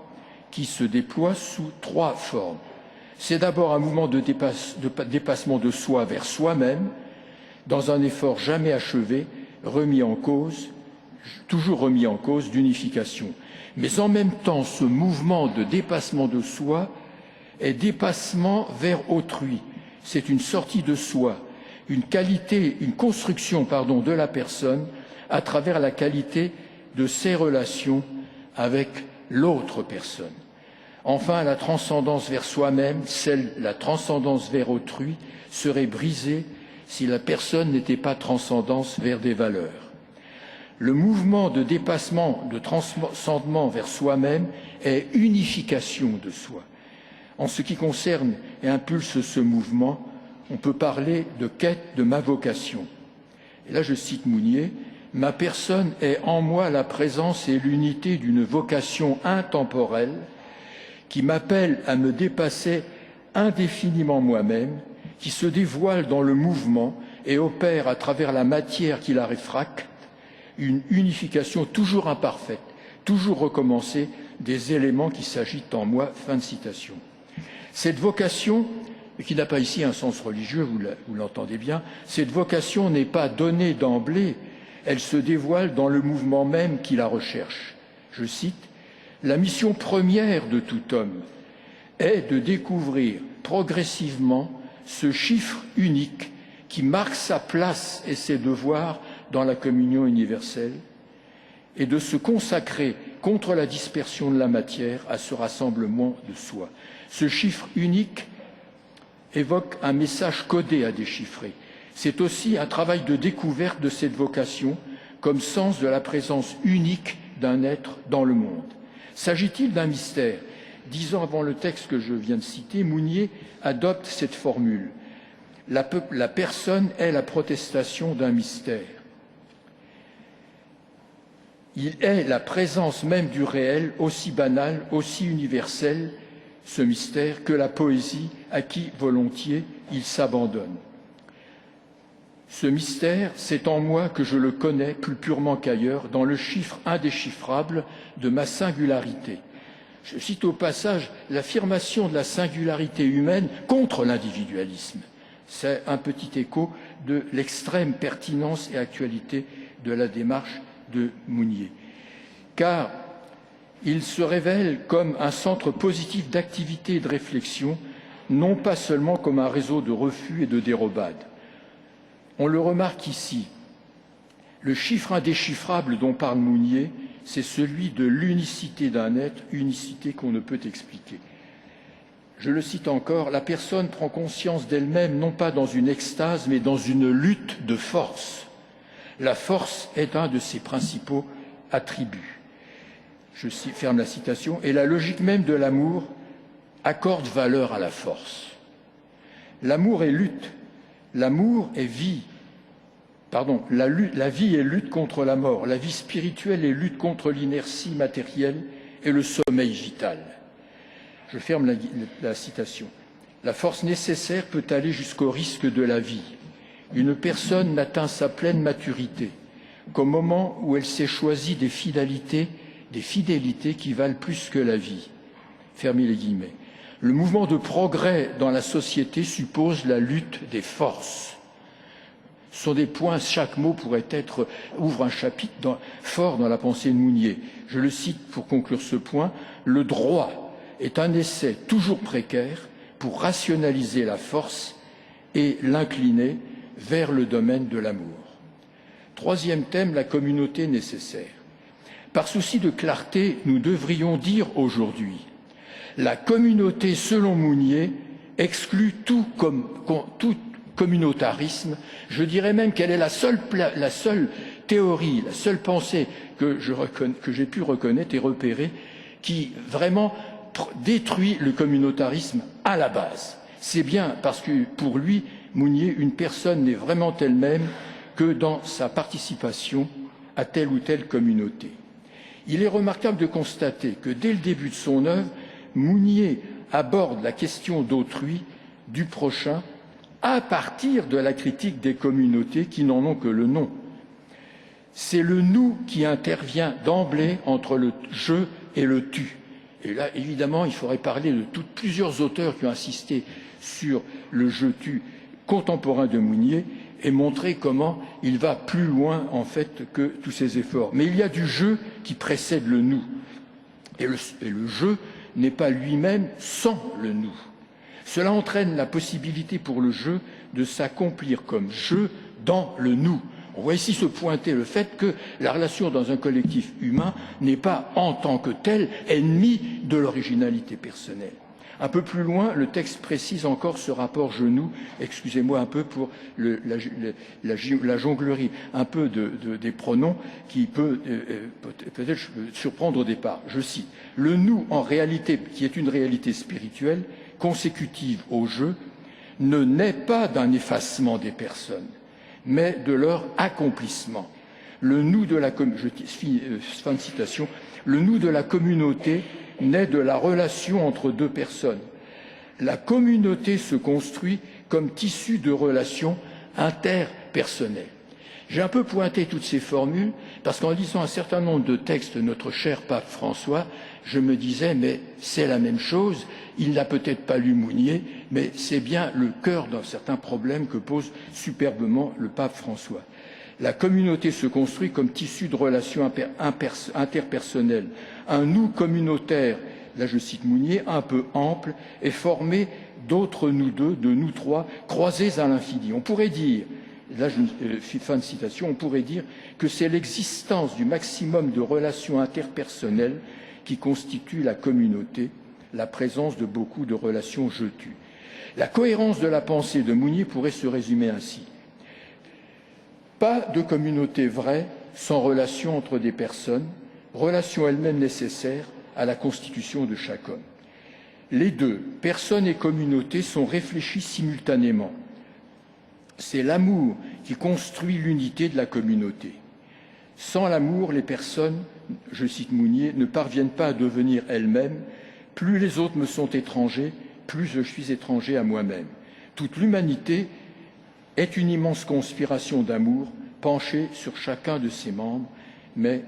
qui se déploie sous 3 formes. C'est d'abord un mouvement de dépassement de soi vers soi-même, dans un effort jamais achevé, toujours remis en cause d'unification. Mais en même temps, ce mouvement de dépassement de soi est dépassement vers autrui. C'est une sortie de soi, une construction de la personne à travers la qualité de ses relations avec l'autre personne. Enfin, la transcendance vers soi-même, la transcendance vers autrui, serait brisée si la personne n'était pas transcendance vers des valeurs. Le mouvement de dépassement, de transcendement vers soi-même est unification de soi. En ce qui concerne et impulse ce mouvement, on peut parler de quête de ma vocation. Et là, je cite Mounier, « Ma personne est en moi la présence et l'unité d'une vocation intemporelle qui m'appelle à me dépasser indéfiniment moi-même, qui se dévoile dans le mouvement et opère à travers la matière qui la réfracte, une unification toujours imparfaite, toujours recommencée des éléments qui s'agitent en moi. » Fin de citation. Cette vocation, qui n'a pas ici un sens religieux, vous l'entendez bien, cette vocation n'est pas donnée d'emblée, elle se dévoile dans le mouvement même qui la recherche. Je cite, « La mission première de tout homme est de découvrir progressivement ce chiffre unique qui marque sa place et ses devoirs dans la communion universelle et de se consacrer contre la dispersion de la matière à ce rassemblement de soi. Ce chiffre unique évoque un message codé à déchiffrer. C'est aussi un travail de découverte de cette vocation comme sens de la présence unique d'un être dans le monde. S'agit-il d'un mystère? 10 ans avant le texte que je viens de citer, Mounier adopte cette formule. La personne est la protestation d'un mystère. Il est la présence même du réel, aussi banal, aussi universel, ce mystère, que la poésie à qui volontiers il s'abandonne. Ce mystère, c'est en moi que je le connais plus purement qu'ailleurs, dans le chiffre indéchiffrable de ma singularité. Je cite au passage l'affirmation de la singularité humaine contre l'individualisme. C'est un petit écho de l'extrême pertinence et actualité de la démarche de Mounier. Car il se révèle comme un centre positif d'activité et de réflexion, non pas seulement comme un réseau de refus et de dérobades. On le remarque ici. Le chiffre indéchiffrable dont parle Mounier, c'est celui de l'unicité d'un être, unicité qu'on ne peut expliquer. Je le cite encore, la personne prend conscience d'elle-même non pas dans une extase, mais dans une lutte de force. La force est un de ses principaux attributs. Je ferme la citation. Et la logique même de l'amour accorde valeur à la force. L'amour est lutte. L'amour est vie. Pardon, la vie est lutte contre la mort. La vie spirituelle est lutte contre l'inertie matérielle et le sommeil vital. Je ferme la citation. La force nécessaire peut aller jusqu'au risque de la vie. Une personne n'atteint sa pleine maturité qu'au moment où elle s'est choisie des fidélités qui valent plus que la vie. Fermez les guillemets. Le mouvement de progrès dans la société suppose la lutte des forces. Ce sont des points, chaque mot pourrait ouvre un chapitre fort dans la pensée de Mounier. Je le cite pour conclure ce point. Le droit est un essai toujours précaire pour rationaliser la force et l'incliner vers le domaine de l'amour. Troisième thème, la communauté nécessaire. Par souci de clarté, nous devrions dire aujourd'hui la communauté, selon Mounier, exclut tout communautarisme. Je dirais même qu'elle est la seule théorie, la seule pensée que j'ai pu reconnaître et repérer qui vraiment détruit le communautarisme à la base. C'est bien parce que pour lui, Mounier, une personne n'est vraiment elle-même que dans sa participation à telle ou telle communauté. Il est remarquable de constater que dès le début de son œuvre, Mounier aborde la question d'autrui, du prochain, à partir de la critique des communautés qui n'en ont que le nom. C'est le « nous » qui intervient d'emblée entre le « je » et le « tu ». Et là, évidemment, il faudrait parler de plusieurs auteurs qui ont insisté sur le « je-tu » contemporain de Mounier et montrer comment il va plus loin, en fait, que tous ces efforts. Mais il y a du « je » qui précède le « nous ». Et le « je » n'est pas lui-même sans le « nous ». Cela entraîne la possibilité pour le « je » de s'accomplir comme « je » dans le « nous ». On voit ici se pointer le fait que la relation dans un collectif humain n'est pas en tant que telle ennemie de l'originalité personnelle. Un peu plus loin, le texte précise encore ce rapport je-nous, excusez-moi un peu pour la jonglerie, un peu des pronoms qui peut peut-être surprendre au départ. Je cite, « Le nous, en réalité, qui est une réalité spirituelle, consécutive au je, ne naît pas d'un effacement des personnes, mais de leur accomplissement. Le nous de la fin de citation, le nous de la communauté naît de la relation entre deux personnes. La communauté se construit comme tissu de relations interpersonnelles. » J'ai un peu pointé toutes ces formules parce qu'en lisant un certain nombre de textes de notre cher pape François, je me disais, mais c'est la même chose, il n'a peut-être pas lu Mounier, mais c'est bien le cœur d'un certain problème que pose superbement le pape François. La communauté se construit comme tissu de relations interpersonnelles. Un nous communautaire, là je cite Mounier, un peu ample, est formé d'autres nous deux, de nous trois, croisés à l'infini. On pourrait dire, là fin de citation, on pourrait dire que c'est l'existence du maximum de relations interpersonnelles qui constitue la communauté, la présence de beaucoup de relations je-tu. La cohérence de la pensée de Mounier pourrait se résumer ainsi. Pas de communauté vraie sans relation entre des personnes, relation elle-même nécessaire à la constitution de chaque homme. Les deux, personne et communauté, sont réfléchis simultanément. C'est l'amour qui construit l'unité de la communauté. Sans l'amour, les personnes, je cite Mounier, ne parviennent pas à devenir elles-mêmes. Plus les autres me sont étrangers, plus je suis étranger à moi-même. Toute l'humanité est une immense conspiration d'amour penchée sur chacun de ses membres, mais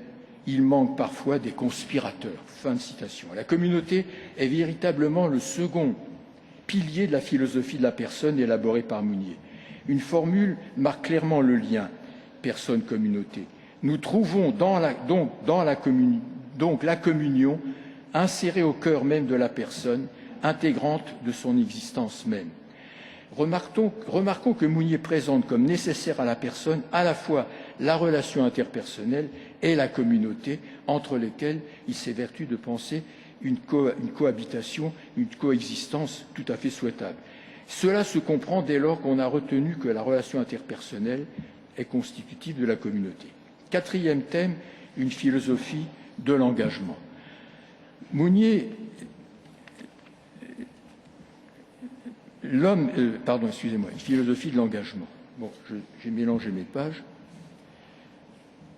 il manque parfois des conspirateurs. Fin de citation. La communauté est véritablement le second pilier de la philosophie de la personne élaborée par Mounier. Une formule marque clairement le lien personne-communauté. Nous trouvons la communion insérée au cœur même de la personne, intégrante de son existence même. Remarquons que Mounier présente comme nécessaire à la personne à la fois la relation interpersonnelle et la communauté, entre lesquelles il s'évertue de penser une cohabitation, une coexistence tout à fait souhaitable. Cela se comprend dès lors qu'on a retenu que la relation interpersonnelle est constitutive de la communauté. Quatrième thème, une philosophie de l'engagement. Mounier, une philosophie de l'engagement. Bon, j'ai mélangé mes pages.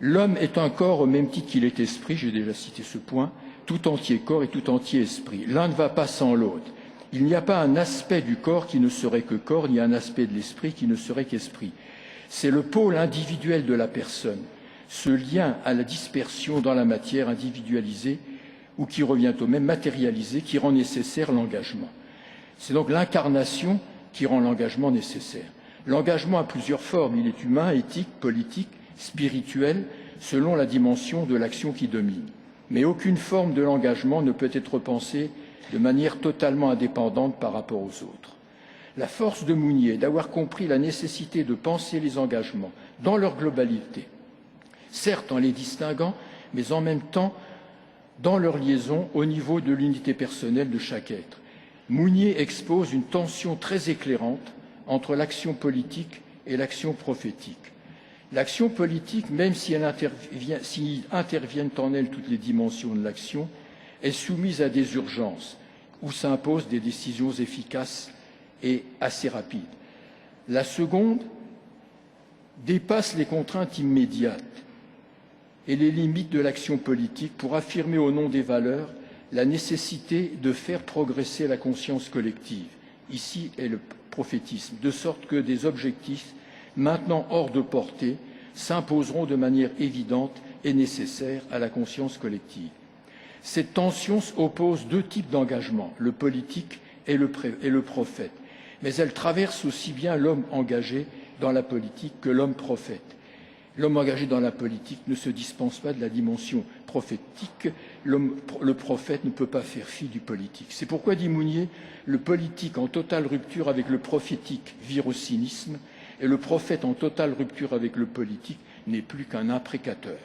L'homme est un corps au même titre qu'il est esprit, j'ai déjà cité ce point, tout entier corps et tout entier esprit. L'un ne va pas sans l'autre. Il n'y a pas un aspect du corps qui ne serait que corps, ni un aspect de l'esprit qui ne serait qu'esprit. C'est le pôle individuel de la personne, ce lien à la dispersion dans la matière individualisée ou qui revient au même matérialisé qui rend nécessaire l'engagement. C'est donc l'incarnation qui rend l'engagement nécessaire. L'engagement a plusieurs formes. Il est humain, éthique, politique, spirituel, selon la dimension de l'action qui domine. Mais aucune forme de l'engagement ne peut être pensée de manière totalement indépendante par rapport aux autres. La force de Mounier est d'avoir compris la nécessité de penser les engagements dans leur globalité, certes en les distinguant, mais en même temps dans leur liaison au niveau de l'unité personnelle de chaque être. Mounier expose une tension très éclairante entre l'action politique et l'action prophétique. L'action politique, même si interviennent en elle toutes les dimensions de l'action, est soumise à des urgences où s'imposent des décisions efficaces et assez rapides. La seconde dépasse les contraintes immédiates et les limites de l'action politique pour affirmer au nom des valeurs la nécessité de faire progresser la conscience collective. Ici est le prophétisme, de sorte que des objectifs maintenant hors de portée s'imposeront de manière évidente et nécessaire à la conscience collective. Cette tension oppose deux types d'engagement, le politique et le prophète, mais elle traverse aussi bien l'homme engagé dans la politique que l'homme prophète. L'homme engagé dans la politique ne se dispense pas de la dimension prophétique. Le prophète ne peut pas faire fi du politique. C'est pourquoi, dit Mounier, le politique en totale rupture avec le prophétique vire au cynisme et le prophète en totale rupture avec le politique n'est plus qu'un imprécateur.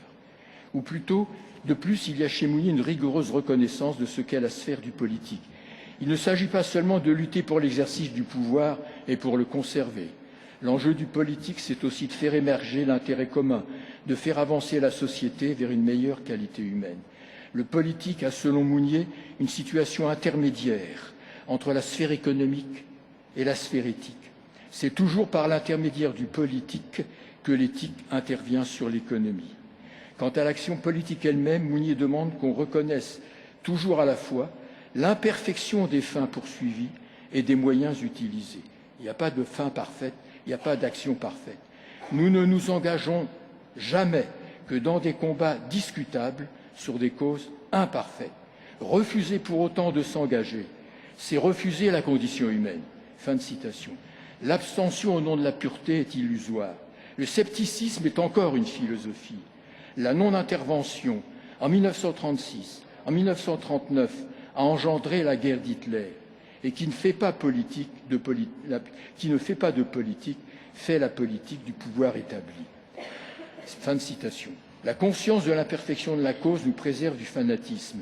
Ou plutôt, de plus, il y a chez Mounier une rigoureuse reconnaissance de ce qu'est la sphère du politique. Il ne s'agit pas seulement de lutter pour l'exercice du pouvoir et pour le conserver. L'enjeu du politique, c'est aussi de faire émerger l'intérêt commun, de faire avancer la société vers une meilleure qualité humaine. Le politique a, selon Mounier, une situation intermédiaire entre la sphère économique et la sphère éthique. C'est toujours par l'intermédiaire du politique que l'éthique intervient sur l'économie. Quant à l'action politique elle-même, Mounier demande qu'on reconnaisse toujours à la fois l'imperfection des fins poursuivies et des moyens utilisés. Il n'y a pas de fin parfaite, il n'y a pas d'action parfaite. Nous ne nous engageons jamais que dans des combats discutables sur des causes imparfaites. Refuser pour autant de s'engager, c'est refuser la condition humaine. Fin de citation. L'abstention au nom de la pureté est illusoire. Le scepticisme est encore une philosophie. La non-intervention, en 1936, en 1939, a engendré la guerre d'Hitler et qui ne fait pas de politique fait la politique du pouvoir établi. Fin de citation. La conscience de l'imperfection de la cause nous préserve du fanatisme.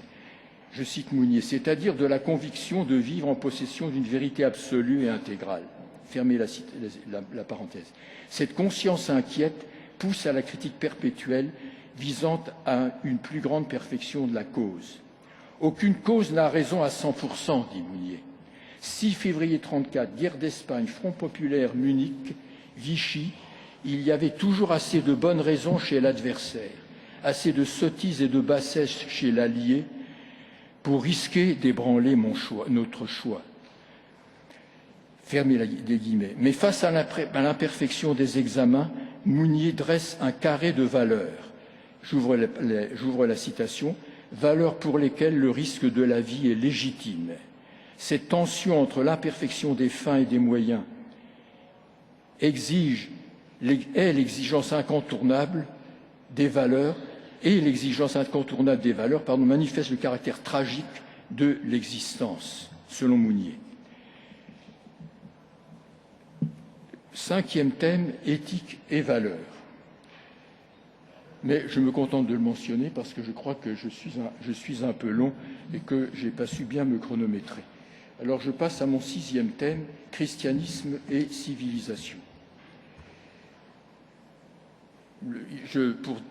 Je cite Mounier, c'est-à-dire de la conviction de vivre en possession d'une vérité absolue et intégrale. Fermez la parenthèse. Cette conscience inquiète pousse à la critique perpétuelle visant à une plus grande perfection de la cause. Aucune cause n'a raison à 100%, dit Mounier. 6 février 1934, guerre d'Espagne, Front populaire, Munich, Vichy, il y avait toujours assez de bonnes raisons chez l'adversaire, assez de sottises et de bassesse chez l'allié pour risquer d'ébranler notre choix. Fermez les guillemets. Mais face à l'imperfection des examens, Mounier dresse un carré de valeurs. J'ouvre la citation. Valeurs pour lesquelles le risque de la vie est légitime. Cette tension entre l'imperfection des fins et des moyens est l'exigence incontournable des valeurs manifeste le caractère tragique de l'existence, selon Mounier. 5e thème, éthique et valeurs. Mais je me contente de le mentionner parce que je crois que je suis un peu long et que je n'ai pas su bien me chronométrer. Alors je passe à mon 6e thème, christianisme et civilisation.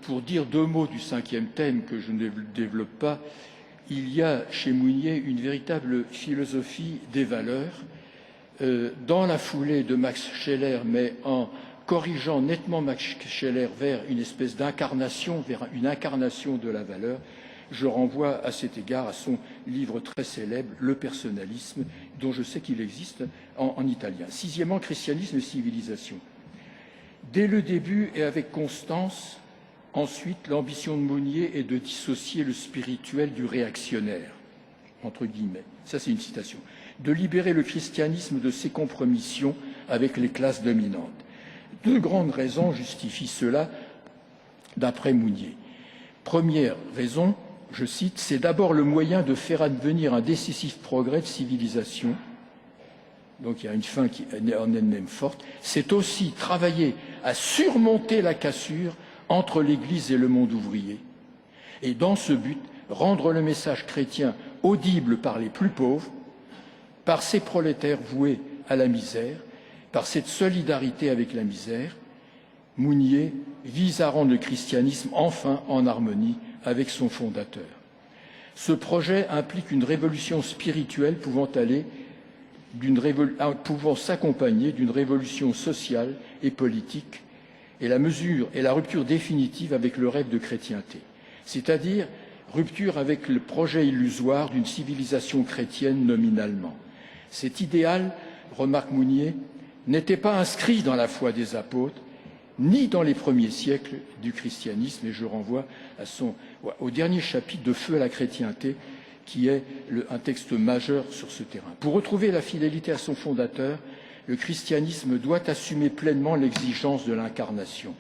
Pour dire 2 mots du 5e thème que je ne développe pas, il y a chez Mounier une véritable philosophie des valeurs. Dans la foulée de Max Scheler, mais en corrigeant nettement Max Scheler vers une espèce d'incarnation, vers une incarnation de la valeur, je renvoie à cet égard à son livre très célèbre, Le personnalisme, dont je sais qu'il existe en italien. 6e, christianisme et civilisation. Dès le début et avec constance, ensuite, l'ambition de Mounier est de dissocier le spirituel du réactionnaire, entre guillemets. Ça, c'est une citation. De libérer le christianisme de ses compromissions avec les classes dominantes. 2 grandes raisons justifient cela, d'après Mounier. Première raison, je cite, c'est d'abord le moyen de faire advenir un décisif progrès de civilisation. Donc il y a une fin qui est en elle-même forte. C'est aussi travailler à surmonter la cassure entre l'Église et le monde ouvrier. Et dans ce but, rendre le message chrétien audible par les plus pauvres, par ces prolétaires voués à la misère, par cette solidarité avec la misère, Mounier vise à rendre le christianisme enfin en harmonie avec son fondateur. Ce projet implique une révolution spirituelle pouvant s'accompagner d'une révolution sociale et politique et la rupture définitive avec le rêve de chrétienté, c'est-à-dire rupture avec le projet illusoire d'une civilisation chrétienne nominalement. Cet idéal, remarque Mounier, n'était pas inscrit dans la foi des apôtres, ni dans les premiers siècles du christianisme, et je renvoie au dernier chapitre de Feu à la chrétienté, qui est un texte majeur sur ce terrain. Pour retrouver la fidélité à son fondateur, le christianisme doit assumer pleinement l'exigence de l'incarnation.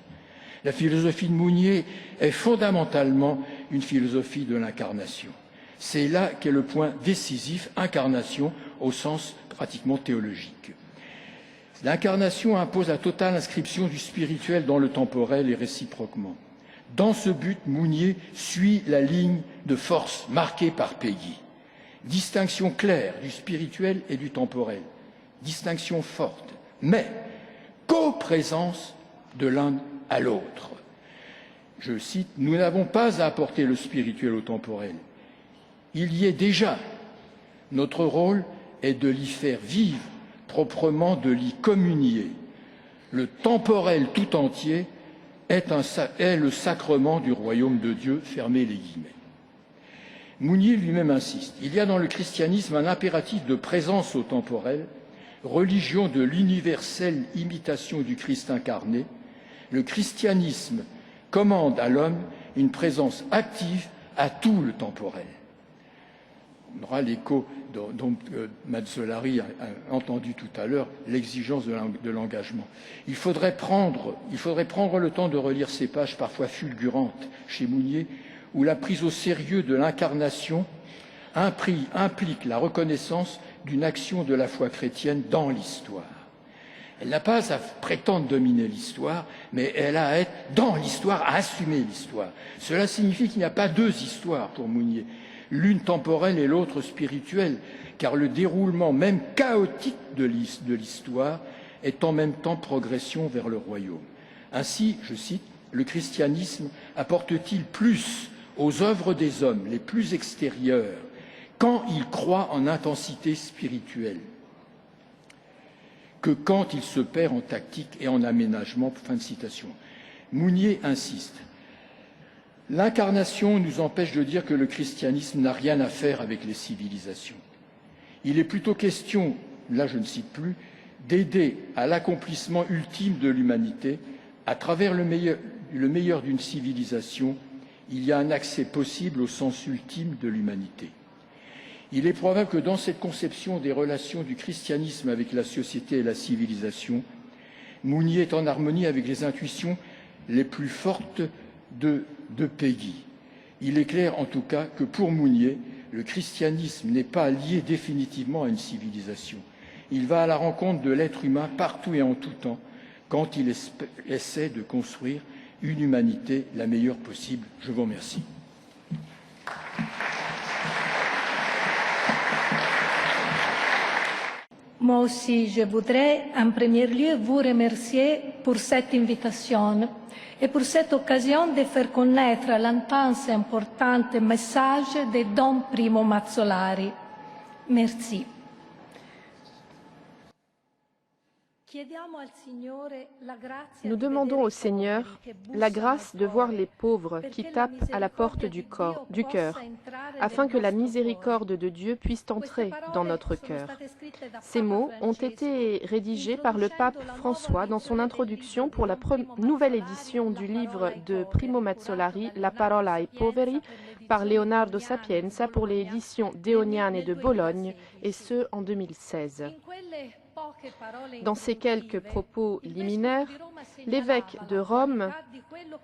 La philosophie de Mounier est fondamentalement une philosophie de l'incarnation. C'est là qu'est le point décisif, incarnation au sens pratiquement théologique. L'incarnation impose la totale inscription du spirituel dans le temporel et réciproquement. Dans ce but, Mounier suit la ligne de force marquée par Péguy. Distinction claire du spirituel et du temporel. Distinction forte, mais coprésence de l'un à l'autre. Je cite, « Nous n'avons pas à apporter le spirituel au temporel. Il y est déjà. Notre rôle est de l'y faire vivre, proprement de l'y communier. Le temporel tout entier est le sacrement du royaume de Dieu, » fermez les guillemets. Mounier lui-même insiste. Il y a dans le christianisme un impératif de présence au temporel, religion de l'universelle imitation du Christ incarné. Le christianisme commande à l'homme une présence active à tout le temporel. On aura l'écho dont Mazzolari a entendu tout à l'heure, l'exigence de l'engagement. Il faudrait prendre le temps de relire ces pages parfois fulgurantes chez Mounier, où la prise au sérieux de l'incarnation implique la reconnaissance d'une action de la foi chrétienne dans l'histoire. Elle n'a pas à prétendre dominer l'histoire, mais elle a à être dans l'histoire, à assumer l'histoire. Cela signifie qu'il n'y a pas deux histoires pour Mounier, l'une temporelle et l'autre spirituelle, car le déroulement même chaotique de l'histoire est en même temps progression vers le royaume. Ainsi, je cite, « Le christianisme apporte-t-il plus aux œuvres des hommes les plus extérieures quand il croit en intensité spirituelle que quand il se perd en tactique et en aménagement » Fin de citation. Mounier insiste. L'incarnation nous empêche de dire que le christianisme n'a rien à faire avec les civilisations. Il est plutôt question, là je ne cite plus, d'aider à l'accomplissement ultime de l'humanité. À travers le meilleur d'une civilisation, il y a un accès possible au sens ultime de l'humanité. Il est probable que dans cette conception des relations du christianisme avec la société et la civilisation, Mounier est en harmonie avec les intuitions les plus fortes de Péguy. Il est clair en tout cas que pour Mounier, le christianisme n'est pas lié définitivement à une civilisation. Il va à la rencontre de l'être humain partout et en tout temps quand il essaie de construire une humanité la meilleure possible. Je vous remercie. Moi aussi, je voudrais en premier lieu vous remercier pour cette invitation et pour cette occasion de faire connaître l'intense et important message de Don Primo Mazzolari. Merci. Nous demandons au Seigneur la grâce de voir les pauvres qui tapent à la porte du cœur, afin que la miséricorde de Dieu puisse entrer dans notre cœur. Ces mots ont été rédigés par le pape François dans son introduction pour la nouvelle édition du livre de Primo Mazzolari, La parola ai poveri, par Leonardo Sapienza pour les éditions Deoniane de Bologne, et ce en 2016. Dans ces quelques propos liminaires, l'évêque de Rome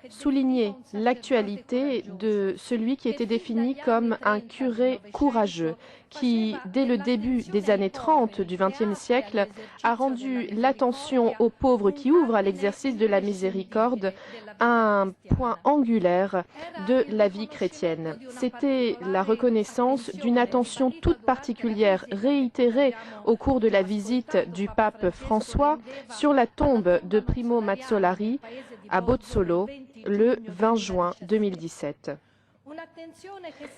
soulignait l'actualité de celui qui était défini comme un curé courageux, qui, dès le début des années 30 du XXe siècle, a rendu l'attention aux pauvres qui ouvrent à l'exercice de la miséricorde un point angulaire de la vie chrétienne. C'était la reconnaissance d'une attention toute particulière réitérée au cours de la visite du pape François sur la tombe de Primo Mazzolari à Bozzolo le 20 juin 2017.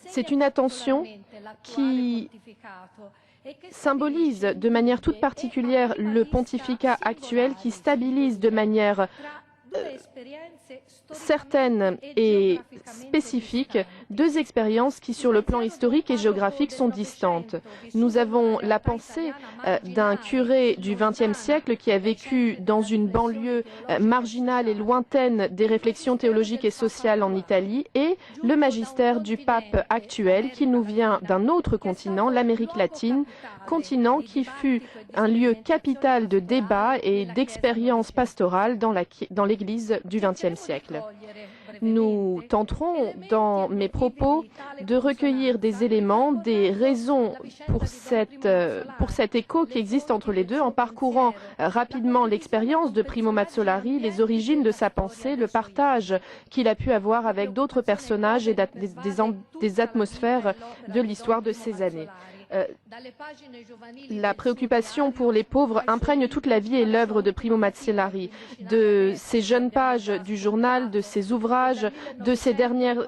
C'est une attention qui symbolise de manière toute particulière le pontificat actuel, qui stabilise de manière certaines et spécifiques deux expériences qui, sur le plan historique et géographique, sont distantes. Nous avons la pensée d'un curé du XXe siècle qui a vécu dans une banlieue marginale et lointaine des réflexions théologiques et sociales en Italie, et le magistère du pape actuel qui nous vient d'un autre continent, l'Amérique latine, continent qui fut un lieu capital de débat et d'expérience pastorale dans l'Église du XXe siècle. Nous tenterons, dans mes propos, de recueillir des éléments, des raisons pour cet écho qui existe entre les deux, en parcourant rapidement l'expérience de Primo Mazzolari, les origines de sa pensée, le partage qu'il a pu avoir avec d'autres personnages et des atmosphères de l'histoire de ces années. La préoccupation pour les pauvres imprègne toute la vie et l'œuvre de Primo Mazzolari, de ses jeunes pages du journal, de ses ouvrages, de ses dernières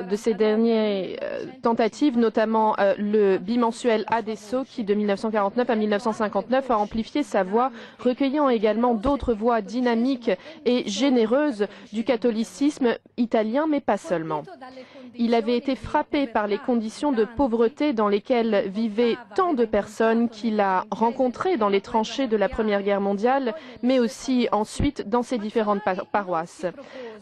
tentatives, notamment le bimensuel Adesso qui, de 1949 à 1959, a amplifié sa voix, recueillant également d'autres voix dynamiques et généreuses du catholicisme italien, mais pas seulement. Il avait été frappé par les conditions de pauvreté dans lesquelles vivaient tant de personnes qu'il a rencontrées dans les tranchées de la Première Guerre mondiale, mais aussi ensuite dans ses différentes paroisses.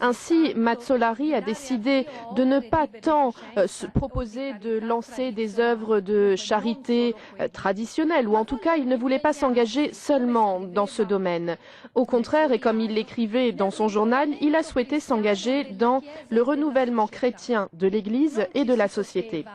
Ainsi, Mazzolari a décidé de ne pas tant se proposer de lancer des œuvres de charité traditionnelles, ou en tout cas, il ne voulait pas s'engager seulement dans ce domaine. Au contraire, et comme il l'écrivait dans son journal, il a souhaité s'engager dans le renouvellement chrétien de l'Église et de la société.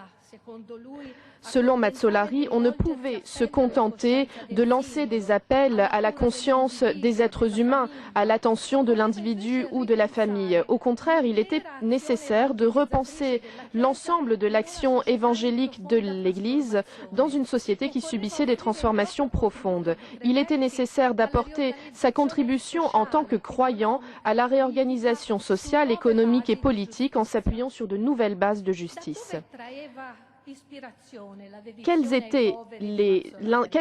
Selon Mazzolari, on ne pouvait se contenter de lancer des appels à la conscience des êtres humains, à l'attention de l'individu ou de la famille. Au contraire, il était nécessaire de repenser l'ensemble de l'action évangélique de l'Église dans une société qui subissait des transformations profondes. Il était nécessaire d'apporter sa contribution en tant que croyant à la réorganisation sociale, économique et politique en s'appuyant sur de nouvelles bases de justice. Quelle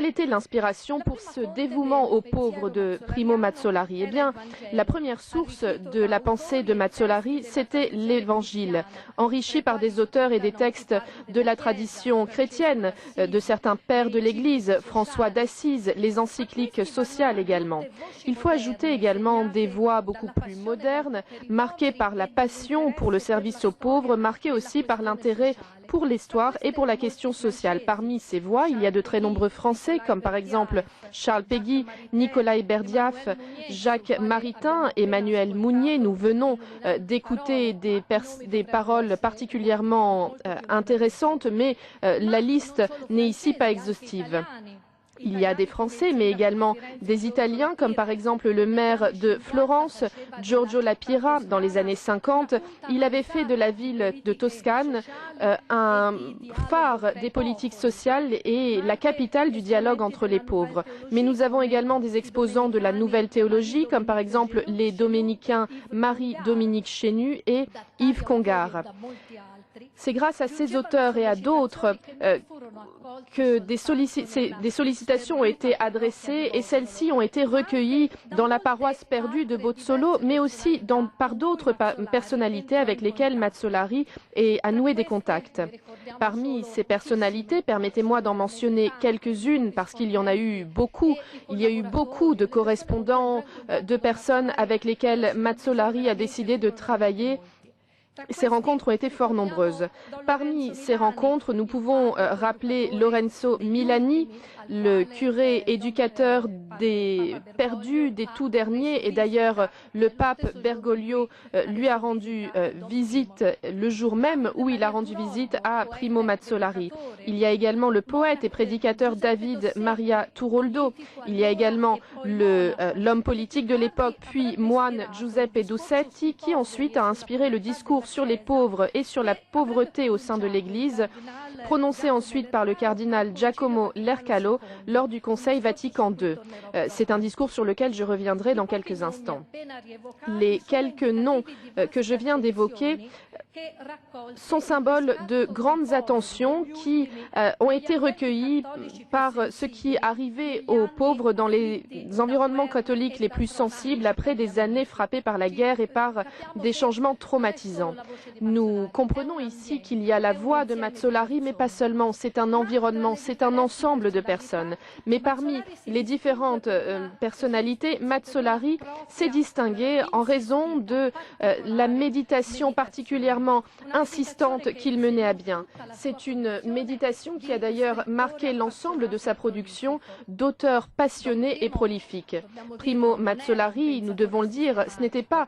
était l'inspiration pour ce dévouement aux pauvres de Primo Mazzolari? Eh bien, la première source de la pensée de Mazzolari, c'était l'Évangile, enrichi par des auteurs et des textes de la tradition chrétienne, de certains pères de l'Église, François d'Assise, les encycliques sociales également. Il faut ajouter également des voix beaucoup plus modernes, marquées par la passion pour le service aux pauvres, marquées aussi par l'intérêt pour l'histoire et pour la question sociale. Parmi ces voix, il y a de très nombreux Français, comme par exemple Charles Péguy, Nicolas Berdiaf, Jacques Maritain, Emmanuel Mounier. Nous venons d'écouter des paroles particulièrement intéressantes, mais la liste n'est ici pas exhaustive. Il y a des Français, mais également des Italiens, comme par exemple le maire de Florence, Giorgio La Pira, dans les années 50. Il avait fait de la ville de Toscane un phare des politiques sociales et la capitale du dialogue entre les pauvres. Mais nous avons également des exposants de la nouvelle théologie, comme par exemple les dominicains Marie-Dominique Chenu et Yves Congar. C'est grâce à ces auteurs et à d'autres que des sollicitations ont été adressées et celles-ci ont été recueillies dans la paroisse perdue de Bozzolo, mais aussi par d'autres personnalités avec lesquelles Mazzolari a noué des contacts. Parmi ces personnalités, permettez-moi d'en mentionner quelques-unes parce qu'il y en a eu beaucoup. Il y a eu beaucoup de correspondants, de personnes avec lesquelles Mazzolari a décidé de travailler. Ces rencontres ont été fort nombreuses. Parmi ces rencontres, nous pouvons rappeler Lorenzo Milani, le curé éducateur des perdus, des tout derniers, et d'ailleurs le pape Bergoglio lui a rendu visite le jour même où il a rendu visite à Primo Mazzolari. Il y a également le poète et prédicateur David Maria Turoldo. Il y a également l'homme politique de l'époque, puis moine Giuseppe Dossetti, qui ensuite a inspiré le discours sur les pauvres et sur la pauvreté au sein de l'Église, prononcé ensuite par le cardinal Giacomo Lercalo lors du Conseil Vatican II. C'est un discours sur lequel je reviendrai dans quelques instants. Les quelques noms que je viens d'évoquer sont symboles de grandes attentions qui ont été recueillies par ce qui arrivait aux pauvres dans les environnements catholiques les plus sensibles après des années frappées par la guerre et par des changements traumatisants. Nous comprenons ici qu'il y a la voix de Mazzolari, mais pas seulement, c'est un environnement, c'est un ensemble de personnes. Mais parmi les différentes personnalités, Mazsolari s'est distingué en raison de la méditation particulièrement insistante qu'il menait à bien. C'est une méditation qui a d'ailleurs marqué l'ensemble de sa production d'auteurs passionnés et prolifiques. Primo Mazsolari, nous devons le dire, ce n'était pas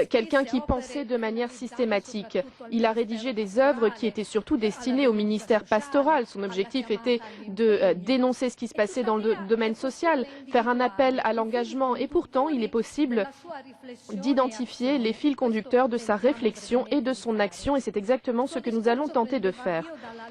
quelqu'un qui pensait de manière systématique. Il a rédigé des œuvres qui étaient surtout destinées au ministère pastoral. Son objectif était de dénoncer ce qui se passait dans le domaine social, faire un appel à l'engagement. Et pourtant, il est possible d'identifier les fils conducteurs de sa réflexion et de son action, et c'est exactement ce que nous allons tenter de faire.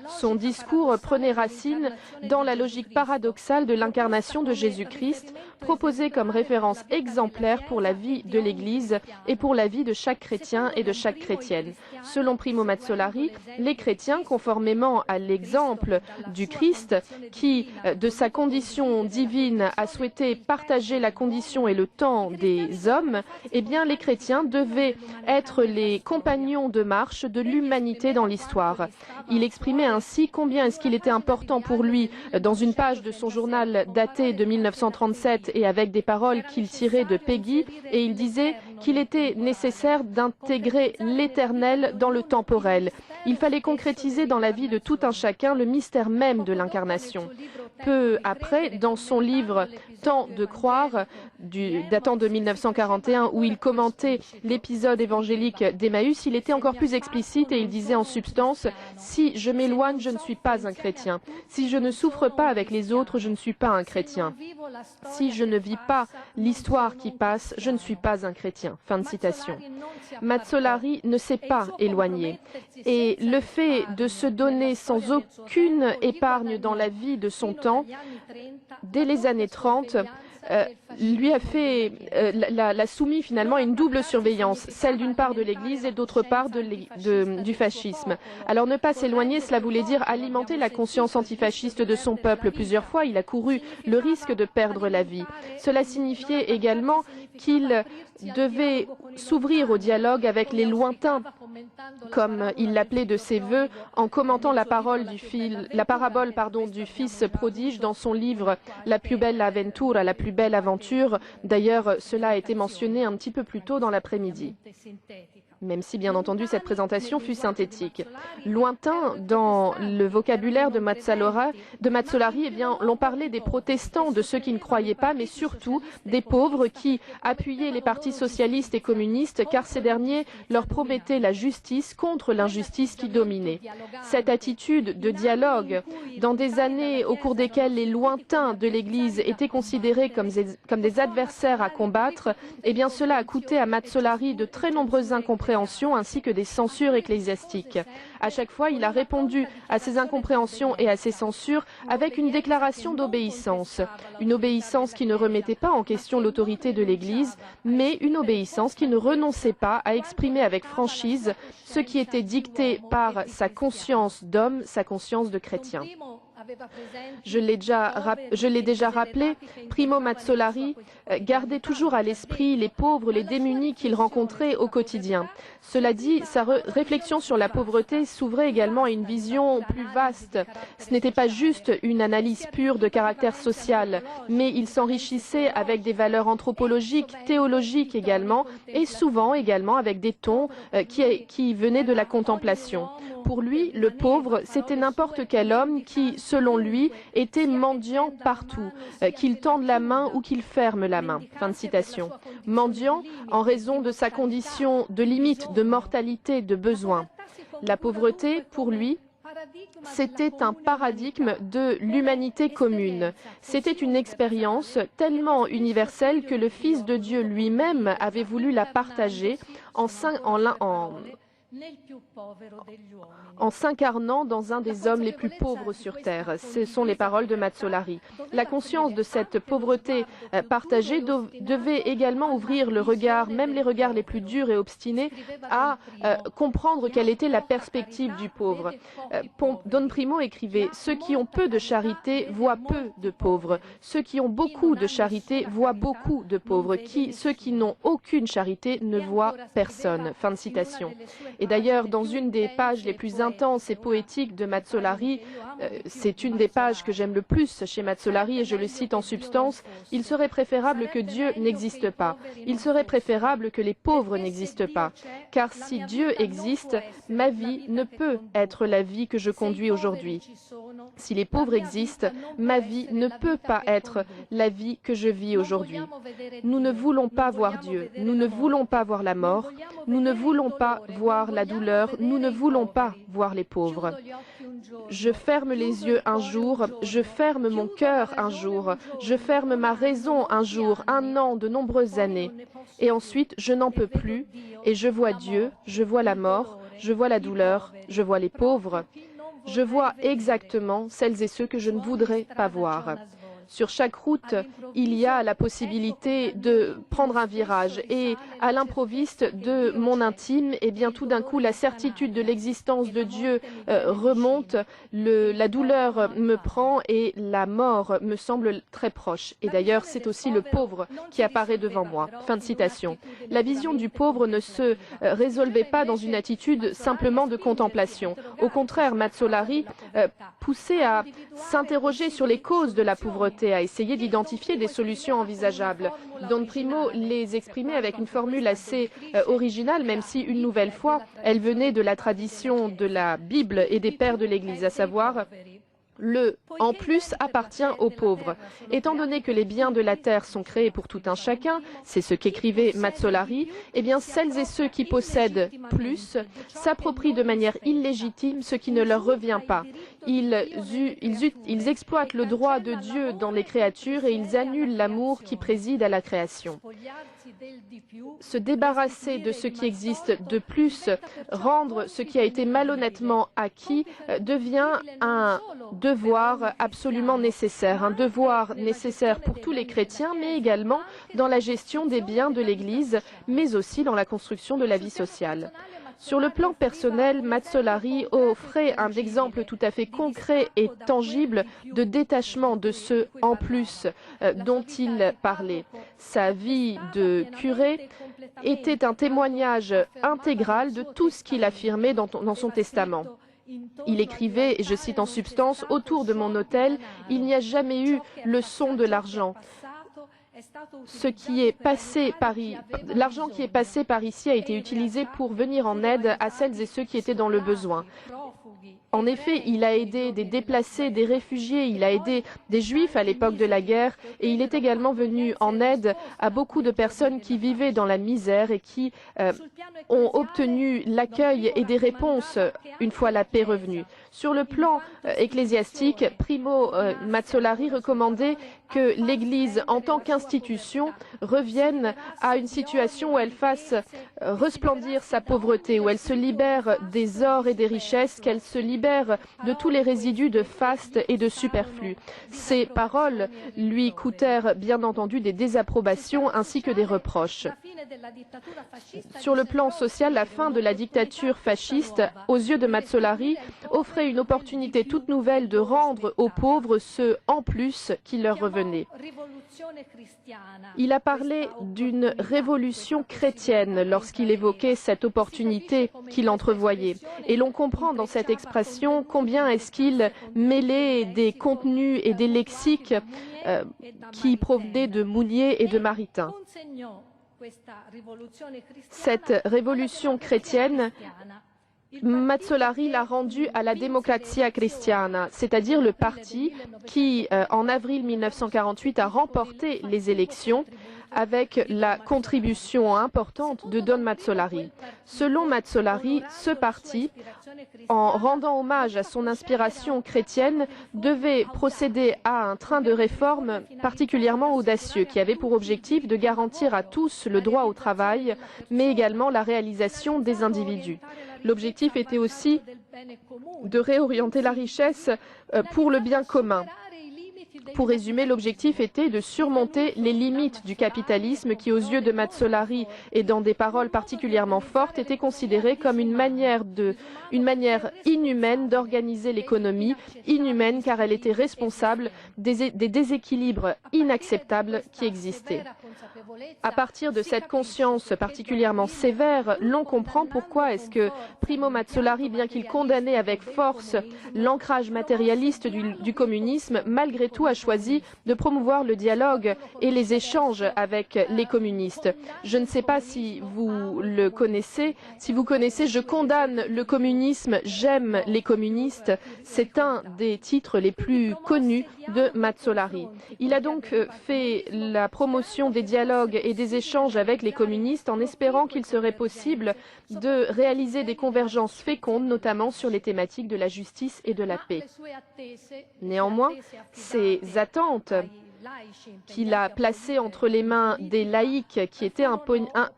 Son discours prenait racine dans la logique paradoxale de l'incarnation de Jésus-Christ, proposée comme référence exemplaire pour la vie de l'Église et pour la vie de chaque chrétien et de chaque chrétienne. Selon Primo Mazsolari, les chrétiens, conformément à l'exemple du Christ, qui, de sa condition divine, a souhaité partager la condition et le temps des hommes, eh bien, les chrétiens devaient être les compagnons de marche de l'humanité dans l'histoire. Il exprimait ainsi combien est-ce qu'il était important pour lui, dans une page de son journal daté de 1937 et avec des paroles qu'il tirait de Peggy, et il disait qu'il était nécessaire d'intégrer l'éternel dans le temporel. Il fallait concrétiser dans la vie de tout un chacun le mystère même de l'incarnation. Peu après, dans son livre « Temps de croire », datant de 1941, où il commentait l'épisode évangélique d'Emmaüs, il était encore plus explicite et il disait en substance « Si je m'éloigne, je ne suis pas un chrétien. Si je ne souffre pas avec les autres, je ne suis pas un chrétien. Si je ne vis pas l'histoire qui passe, je ne suis pas un chrétien. » Fin de citation. Mazsolari ne s'est pas éloigné. Et le fait de se donner sans aucune épargne dans la vie de son temps, dès les années 30, lui a fait, l'a soumis finalement à une double surveillance, celle d'une part de l'Église et d'autre part du fascisme. Alors ne pas s'éloigner, cela voulait dire alimenter la conscience antifasciste de son peuple. Plusieurs fois, il a couru le risque de perdre la vie. Cela signifiait également qu'il devait s'ouvrir au dialogue avec les lointains, comme il l'appelait de ses voeux, en commentant la parabole du fils prodige dans son livre La più bella avventura, la plus belle aventure. D'ailleurs, cela a été mentionné un petit peu plus tôt dans l'après-midi, même si bien entendu cette présentation fut synthétique. Lointain, dans le vocabulaire de Mazsolari, eh bien, l'on parlait des protestants, de ceux qui ne croyaient pas, mais surtout des pauvres qui appuyaient les partis socialistes et communistes, car ces derniers leur promettaient la justice contre l'injustice qui dominait. Cette attitude de dialogue, dans des années au cours desquelles les lointains de l'Église étaient considérés comme des adversaires à combattre, eh bien, cela a coûté à Mazsolari de très nombreuses incompréhensions ainsi que des censures ecclésiastiques. À chaque fois, il a répondu à ces incompréhensions et à ces censures avec une déclaration d'obéissance. Une obéissance qui ne remettait pas en question l'autorité de l'Église, mais une obéissance qui ne renonçait pas à exprimer avec franchise ce qui était dicté par sa conscience d'homme, sa conscience de chrétien. Je l'ai déjà rappelé, Primo Mazsolari gardait toujours à l'esprit les pauvres, les démunis qu'il rencontrait au quotidien. Cela dit, sa réflexion sur la pauvreté s'ouvrait également à une vision plus vaste. Ce n'était pas juste une analyse pure de caractère social, mais il s'enrichissait avec des valeurs anthropologiques, théologiques également, et souvent également avec des tons qui venaient de la contemplation. Pour lui, le pauvre, c'était n'importe quel homme qui, selon lui, était mendiant partout, qu'il tende la main ou qu'il ferme la main. Fin de citation. Mendiant en raison de sa condition de limite, de mortalité, de besoin. La pauvreté, pour lui, c'était un paradigme de l'humanité commune. C'était une expérience tellement universelle que le Fils de Dieu lui-même avait voulu la partager en s'incarnant dans un des hommes les plus pauvres sur terre. Ce sont les paroles de Mazsolari. La conscience de cette pauvreté partagée devait également ouvrir le regard, même les regards les plus durs et obstinés, à comprendre quelle était la perspective du pauvre. Don Primo écrivait « Ceux qui ont peu de charité voient peu de pauvres. Ceux qui ont beaucoup de charité voient beaucoup de pauvres. Ceux qui n'ont aucune charité ne voient personne. » Fin de citation. Et d'ailleurs, dans une des pages les plus intenses et poétiques de Mazzolari, c'est une des pages que j'aime le plus chez Mazzolari, et je le cite en substance, « Il serait préférable que Dieu n'existe pas. Il serait préférable que les pauvres n'existent pas. Car si Dieu existe, ma vie ne peut être la vie que je conduis aujourd'hui. Si les pauvres existent, ma vie ne peut pas être la vie que je vis aujourd'hui. Nous ne voulons pas voir Dieu, nous ne voulons pas voir la mort, nous ne voulons pas voir la douleur, nous ne voulons pas voir les pauvres. Je ferme les yeux un jour, je ferme mon cœur un jour, je ferme ma raison un jour, un an, de nombreuses années. Et ensuite, je n'en peux plus, et je vois Dieu, je vois la mort, je vois la douleur, je vois les pauvres. Je vois exactement celles et ceux que je ne voudrais pas voir. Sur chaque route, il y a la possibilité de prendre un virage et à l'improviste de mon intime, et bien tout d'un coup, la certitude de l'existence de Dieu remonte, la douleur me prend et la mort me semble très proche. Et d'ailleurs, c'est aussi le pauvre qui apparaît devant moi. » Fin de citation. La vision du pauvre ne se résolvait pas dans une attitude simplement de contemplation. Au contraire, Mazzolari poussait à s'interroger sur les causes de la pauvreté, à essayer d'identifier des solutions envisageables. Don Primo les exprimait avec une formule assez originale, même si, une nouvelle fois, elle venait de la tradition de la Bible et des pères de l'Église, à savoir le « en plus » appartient aux pauvres. Étant donné que les biens de la terre sont créés pour tout un chacun, c'est ce qu'écrivait Mazzolari, eh bien celles et ceux qui possèdent plus s'approprient de manière illégitime ce qui ne leur revient pas. Ils exploitent le droit de Dieu dans les créatures et ils annulent l'amour qui préside à la création. Se débarrasser de ce qui existe de plus, rendre ce qui a été malhonnêtement acquis, devient un devoir absolument nécessaire. Un devoir nécessaire pour tous les chrétiens, mais également dans la gestion des biens de l'Église, mais aussi dans la construction de la vie sociale. Sur le plan personnel, Mazzolari offrait un exemple tout à fait concret et tangible de détachement de ce « en plus » dont il parlait. Sa vie de curé était un témoignage intégral de tout ce qu'il affirmait dans son testament. Il écrivait, et je cite en substance, « Autour de mon autel, il n'y a jamais eu le son de l'argent. L'argent qui est passé par ici a été utilisé pour venir en aide à celles et ceux qui étaient dans le besoin. » En effet, il a aidé des déplacés, des réfugiés, il a aidé des Juifs à l'époque de la guerre et il est également venu en aide à beaucoup de personnes qui vivaient dans la misère et qui ont obtenu l'accueil et des réponses une fois la paix revenue. Sur le plan ecclésiastique, Primo Mazzolari recommandait que l'Église, en tant qu'institution, revienne à une situation où elle fasse resplendir sa pauvreté, où elle se libère des ors et des richesses, qu'elle se libère de tous les résidus de faste et de superflu. Ces paroles lui coûtèrent bien entendu des désapprobations ainsi que des reproches. Sur le plan social, la fin de la dictature fasciste, aux yeux de Mazzolari, offrait une opportunité toute nouvelle de rendre aux pauvres ce « en plus » qui leur revenait. Il a parlé d'une révolution chrétienne lorsqu'il évoquait cette opportunité qu'il entrevoyait. Et l'on comprend dans cette expression combien est-ce qu'il mêlait des contenus et des lexiques qui provenaient de Mounier et de Maritain. Cette révolution chrétienne, Mazzolari l'a rendue à la Democrazia Cristiana, c'est-à-dire le parti qui, en avril 1948, a remporté les élections avec la contribution importante de Don Mazzolari. Selon Mazzolari, ce parti, en rendant hommage à son inspiration chrétienne, devait procéder à un train de réforme particulièrement audacieux qui avait pour objectif de garantir à tous le droit au travail, mais également la réalisation des individus. L'objectif était aussi de réorienter la richesse pour le bien commun. Pour résumer, l'objectif était de surmonter les limites du capitalisme qui, aux yeux de Mazzolari et dans des paroles particulièrement fortes, était considéré comme une manière inhumaine d'organiser l'économie, inhumaine car elle était responsable des déséquilibres inacceptables qui existaient. À partir de cette conscience particulièrement sévère, l'on comprend pourquoi est-ce que Primo Mazzolari, bien qu'il condamnait avec force l'ancrage matérialiste du communisme, malgré tout a choisi de promouvoir le dialogue et les échanges avec les communistes. Je ne sais pas si vous le connaissez. Si vous connaissez « Je condamne le communisme, j'aime les communistes », c'est un des titres les plus connus de Mazzolari. Il a donc fait la promotion des dialogues et des échanges avec les communistes en espérant qu'il serait possible de réaliser des convergences fécondes, notamment sur les thématiques de la justice et de la paix. Néanmoins, ces attentes qu'il a placées entre les mains des laïcs qui étaient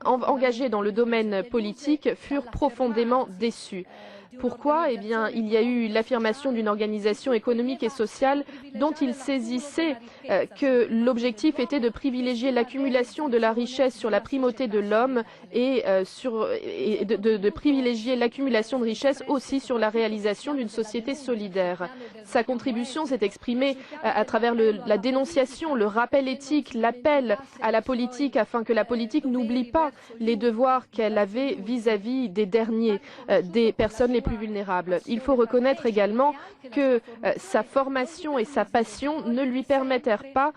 engagés dans le domaine politique furent profondément déçus. Pourquoi? Eh bien, il y a eu l'affirmation d'une organisation économique et sociale dont il saisissait que l'objectif était de privilégier l'accumulation de la richesse sur la primauté de l'homme et, de privilégier l'accumulation de richesse aussi sur la réalisation d'une société solidaire. Sa contribution s'est exprimée à travers la dénonciation, le rappel éthique, l'appel à la politique afin que la politique n'oublie pas les devoirs qu'elle avait vis-à-vis des derniers, des personnes les plus vulnérables. Il faut reconnaître également que sa formation et sa passion ne lui permettèrent pas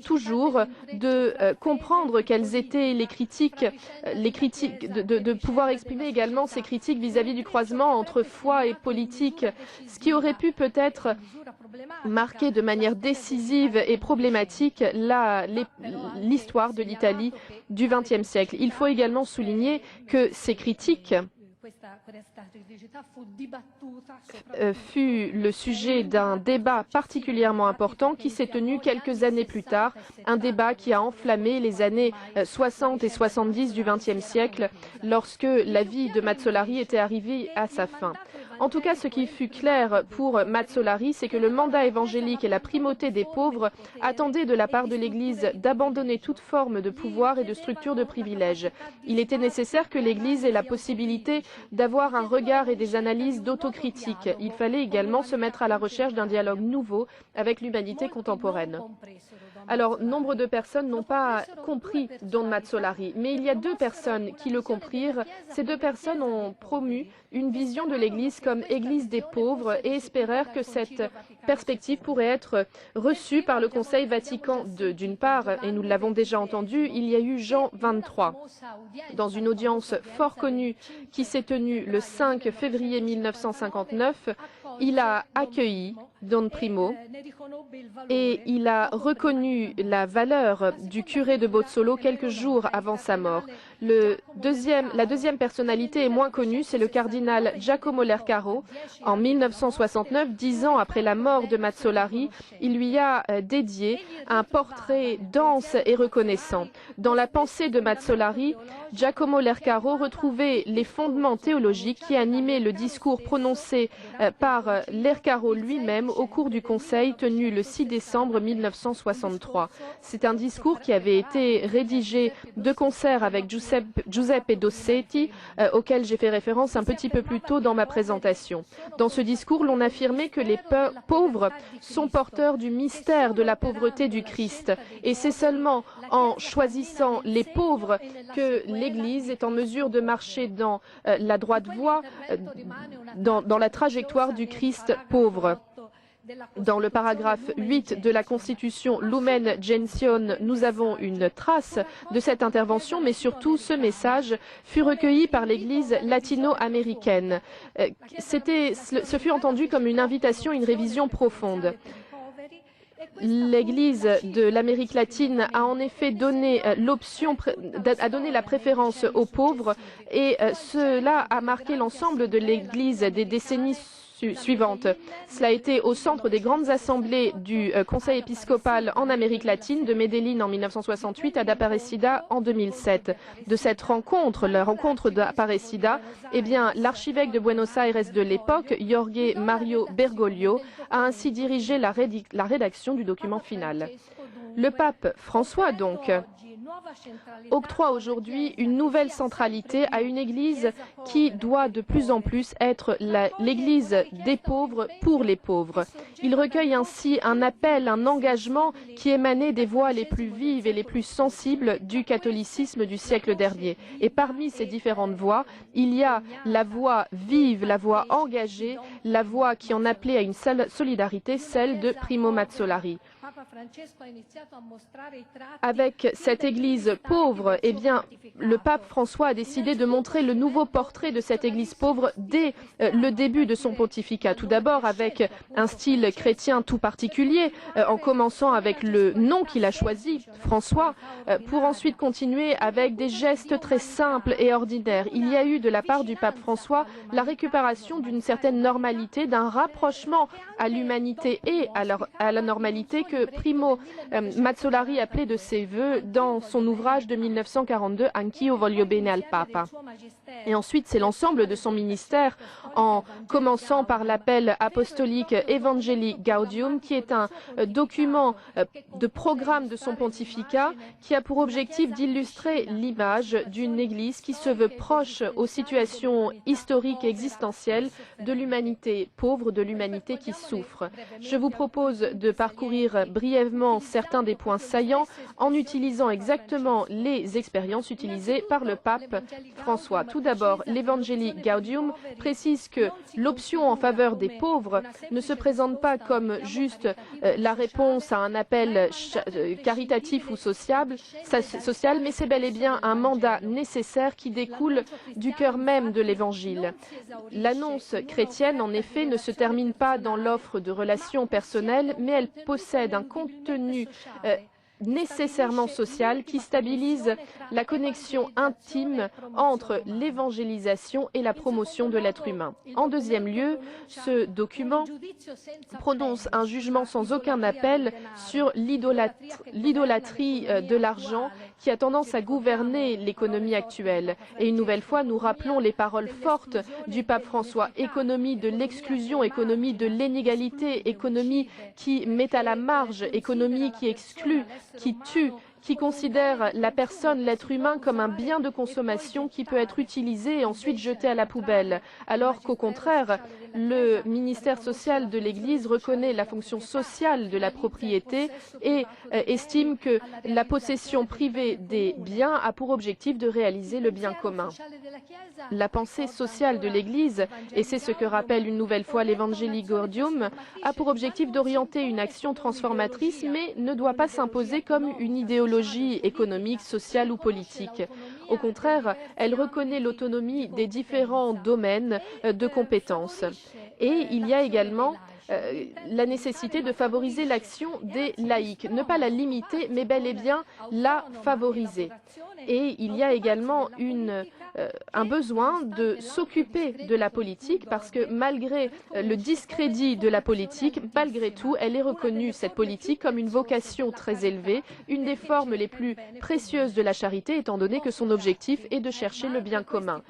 toujours de comprendre quelles étaient les critiques, de pouvoir exprimer également ses critiques vis-à-vis du croisement entre foi et politique, ce qui aurait pu peut-être marquer de manière décisive et problématique l'histoire de l'Italie du XXe siècle. Il faut également souligner que ces critiques fut le sujet d'un débat particulièrement important qui s'est tenu quelques années plus tard, un débat qui a enflammé les années 60 et 70 du XXe siècle lorsque la vie de Mazzolari était arrivée à sa fin. En tout cas, ce qui fut clair pour Mazzolari, c'est que le mandat évangélique et la primauté des pauvres attendaient de la part de l'Église d'abandonner toute forme de pouvoir et de structure de privilèges. Il était nécessaire que l'Église ait la possibilité d'avoir un regard et des analyses d'autocritique. Il fallait également se mettre à la recherche d'un dialogue nouveau avec l'humanité contemporaine. Alors, nombre de personnes n'ont pas compris Don Mazzolari, mais il y a deux personnes qui le comprirent. Ces deux personnes ont promu une vision de l'Église comme Église des pauvres et espérèrent que cette perspective pourrait être reçue par le Conseil Vatican II. D'une part, et nous l'avons déjà entendu, il y a eu Jean XXIII. Dans une audience fort connue qui s'est tenue le 5 février 1959, il a accueilli Don Primo et il a reconnu la valeur du curé de Bozzolo quelques jours avant sa mort. La deuxième personnalité est moins connue, c'est le cardinal Giacomo Lercaro. En 1969, 10 ans après la mort de Mazzolari, il lui a dédié un portrait dense et reconnaissant. Dans la pensée de Mazzolari, Giacomo Lercaro retrouvait les fondements théologiques qui animaient le discours prononcé par Lercaro lui-même au cours du conseil tenu le 6 décembre 1963. C'est un discours qui avait été rédigé de concert avec Giuseppe Dossetti, auquel j'ai fait référence un petit peu plus tôt dans ma présentation. Dans ce discours, l'on affirmait que les pauvres sont porteurs du mystère de la pauvreté du Christ. Et c'est seulement en choisissant les pauvres que l'Église est en mesure de marcher dans la droite voie, dans la trajectoire du Christ pauvre. Dans le paragraphe 8 de la Constitution Lumen Gentium, nous avons une trace de cette intervention, mais surtout ce message fut recueilli par l'Église latino-américaine. Ce fut entendu comme une invitation, une révision profonde. L'Église de l'Amérique latine a en effet donné la préférence aux pauvres et cela a marqué l'ensemble de l'Église des décennies suivantes. Cela a été au centre des grandes assemblées du Conseil épiscopal en Amérique latine, de Medellín en 1968 à d'Aparecida en 2007. De cette rencontre, la rencontre d'Aparecida, eh bien, l'archevêque de Buenos Aires de l'époque, Jorge Mario Bergoglio, a ainsi dirigé la rédaction du document final. Le pape François, donc, octroie aujourd'hui une nouvelle centralité à une Église qui doit de plus en plus être l'Église des pauvres pour les pauvres. Il recueille ainsi un appel, un engagement qui émanait des voix les plus vives et les plus sensibles du catholicisme du siècle dernier. Et parmi ces différentes voix, il y a la voix vive, la voix engagée, la voix qui en appelait à une solidarité, celle de Primo Mazzolari. Avec cette Église pauvre, eh bien, le pape François a décidé de montrer le nouveau portrait de cette Église pauvre dès le début de son pontificat. Tout d'abord avec un style chrétien tout particulier, en commençant avec le nom qu'il a choisi, François, pour ensuite continuer avec des gestes très simples et ordinaires. Il y a eu de la part du pape François la récupération d'une certaine normalité, d'un rapprochement à l'humanité et à la normalité que Primo Mazzolari appelait de ses vœux dans son ouvrage de 1942, Anch'io voglio bene al Papa. Et ensuite, c'est l'ensemble de son ministère, en commençant par l'appel apostolique Evangelii Gaudium, qui est un document de programme de son pontificat, qui a pour objectif d'illustrer l'image d'une Église qui se veut proche aux situations historiques et existentielles de l'humanité pauvre, de l'humanité qui souffre. Je vous propose de parcourir brièvement certains des points saillants en utilisant exactement les expériences utilisées par le pape François. Tout d'abord, l'Evangelii Gaudium précise que l'option en faveur des pauvres ne se présente pas comme juste la réponse à un appel caritatif ou social, mais c'est bel et bien un mandat nécessaire qui découle du cœur même de l'Évangile. L'annonce chrétienne, en effet, ne se termine pas dans l'offre de relations personnelles, mais elle possède un contenu nécessairement social qui stabilise la connexion intime entre l'évangélisation et la promotion de l'être humain. En deuxième lieu, ce document prononce un jugement sans aucun appel sur l'idolâtrie de l'argent qui a tendance à gouverner l'économie actuelle. Et une nouvelle fois, nous rappelons les paroles fortes du pape François. Économie de l'exclusion, économie de l'inégalité, économie qui met à la marge, économie qui exclut, qui tue, qui considère la personne, l'être humain, comme un bien de consommation qui peut être utilisé et ensuite jeté à la poubelle, alors qu'au contraire, le ministère social de l'Église reconnaît la fonction sociale de la propriété et estime que la possession privée des biens a pour objectif de réaliser le bien commun. La pensée sociale de l'Église, et c'est ce que rappelle une nouvelle fois l'Evangelii Gaudium, a pour objectif d'orienter une action transformatrice, mais ne doit pas s'imposer comme une idéologie économique, sociale ou politique. Au contraire, elle reconnaît l'autonomie des différents domaines de compétences. Et il y a également la nécessité de favoriser l'action des laïcs, ne pas la limiter, mais bel et bien la favoriser. Et il y a également un besoin de s'occuper de la politique parce que malgré le discrédit de la politique, malgré tout, elle est reconnue, cette politique, comme une vocation très élevée, une des formes les plus précieuses de la charité, étant donné que son objectif est de chercher le bien commun.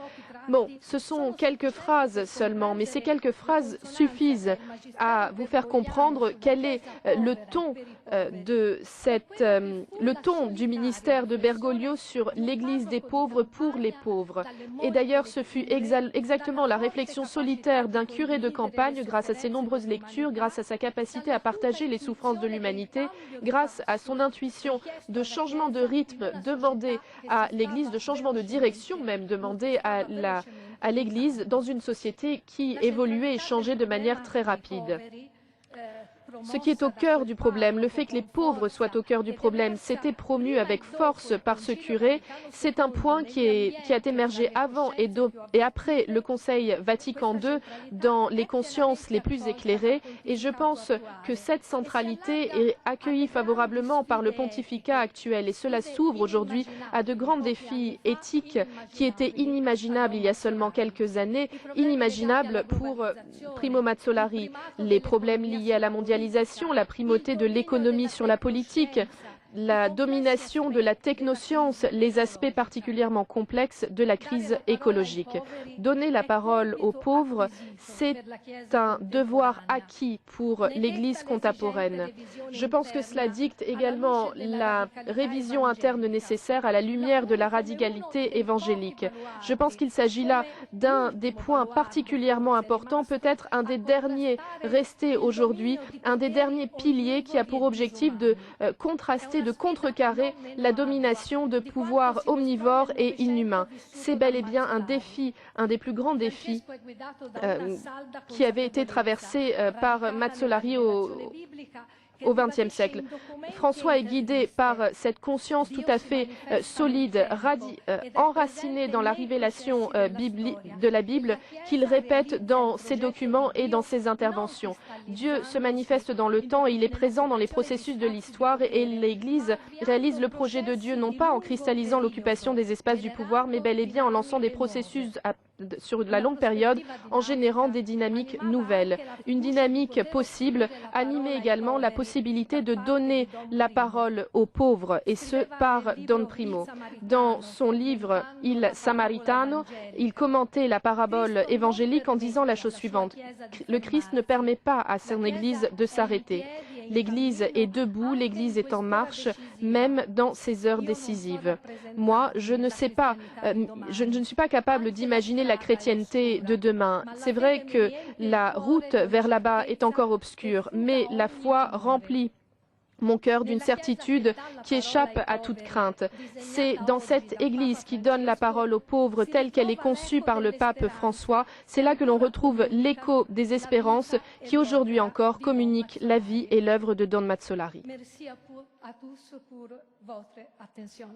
Bon, ce sont quelques phrases seulement, mais ces quelques phrases suffisent à vous faire comprendre quel est le ton le ton du ministère de Bergoglio sur l'Église des pauvres pour les pauvres. Et d'ailleurs, ce fut exactement la réflexion solitaire d'un curé de campagne, grâce à ses nombreuses lectures, grâce à sa capacité à partager les souffrances de l'humanité, grâce à son intuition de changement de rythme demandé à l'Église, de changement de direction même demandé à l'Église dans une société qui évoluait et changeait de manière très rapide. Ce qui est au cœur du problème, le fait que les pauvres soient au cœur du problème, c'était promu avec force par ce curé. C'est un point qui a émergé avant et après le Conseil Vatican II dans les consciences les plus éclairées. Et je pense que cette centralité est accueillie favorablement par le pontificat actuel. Et cela s'ouvre aujourd'hui à de grands défis éthiques qui étaient inimaginables il y a seulement quelques années, inimaginables pour Primo Mazzolari. Les problèmes liés à la mondialisation, la primauté de l'économie sur la politique, la domination de la technoscience les aspects particulièrement complexes de la crise écologique. Donner la parole aux pauvres, c'est un devoir acquis pour l'Église contemporaine. Je pense que cela dicte également la révision interne nécessaire à la lumière de la radicalité évangélique. Je pense qu'il s'agit là d'un des points particulièrement importants, peut-être un des derniers restés aujourd'hui, un des derniers piliers qui a pour objectif de contraster, de contrecarrer la domination de pouvoirs omnivores et inhumains. C'est bel et bien un défi, un des plus grands défis qui avait été traversé par Mazsolari au XXe siècle. François est guidé par cette conscience tout à fait solide, enracinée dans la révélation de la Bible, qu'il répète dans ses documents et dans ses interventions. Dieu se manifeste dans le temps, il est présent dans les processus de l'histoire et l'Église réalise le projet de Dieu non pas en cristallisant l'occupation des espaces du pouvoir, mais bel et bien en lançant des processus sur la longue période, en générant des dynamiques nouvelles. Une dynamique possible, animée également la possibilité de donner la parole aux pauvres, et ce par Don Primo. Dans son livre Il Samaritano, il commentait la parabole évangélique en disant la chose suivante: le Christ ne permet pas à son Église de s'arrêter. L'Église est debout, l'Église est en marche, même dans ces heures décisives. Moi, je ne sais pas, je ne suis pas capable d'imaginer la chrétienté de demain. C'est vrai que la route vers là-bas est encore obscure, mais la foi remplit mon cœur d'une certitude qui échappe à toute crainte. C'est dans cette Église qui donne la parole aux pauvres telle qu'elle est conçue par le pape François, c'est là que l'on retrouve l'écho des espérances qui aujourd'hui encore communiquent la vie et l'œuvre de Don Mazsolari. Merci à tous pour votre attention.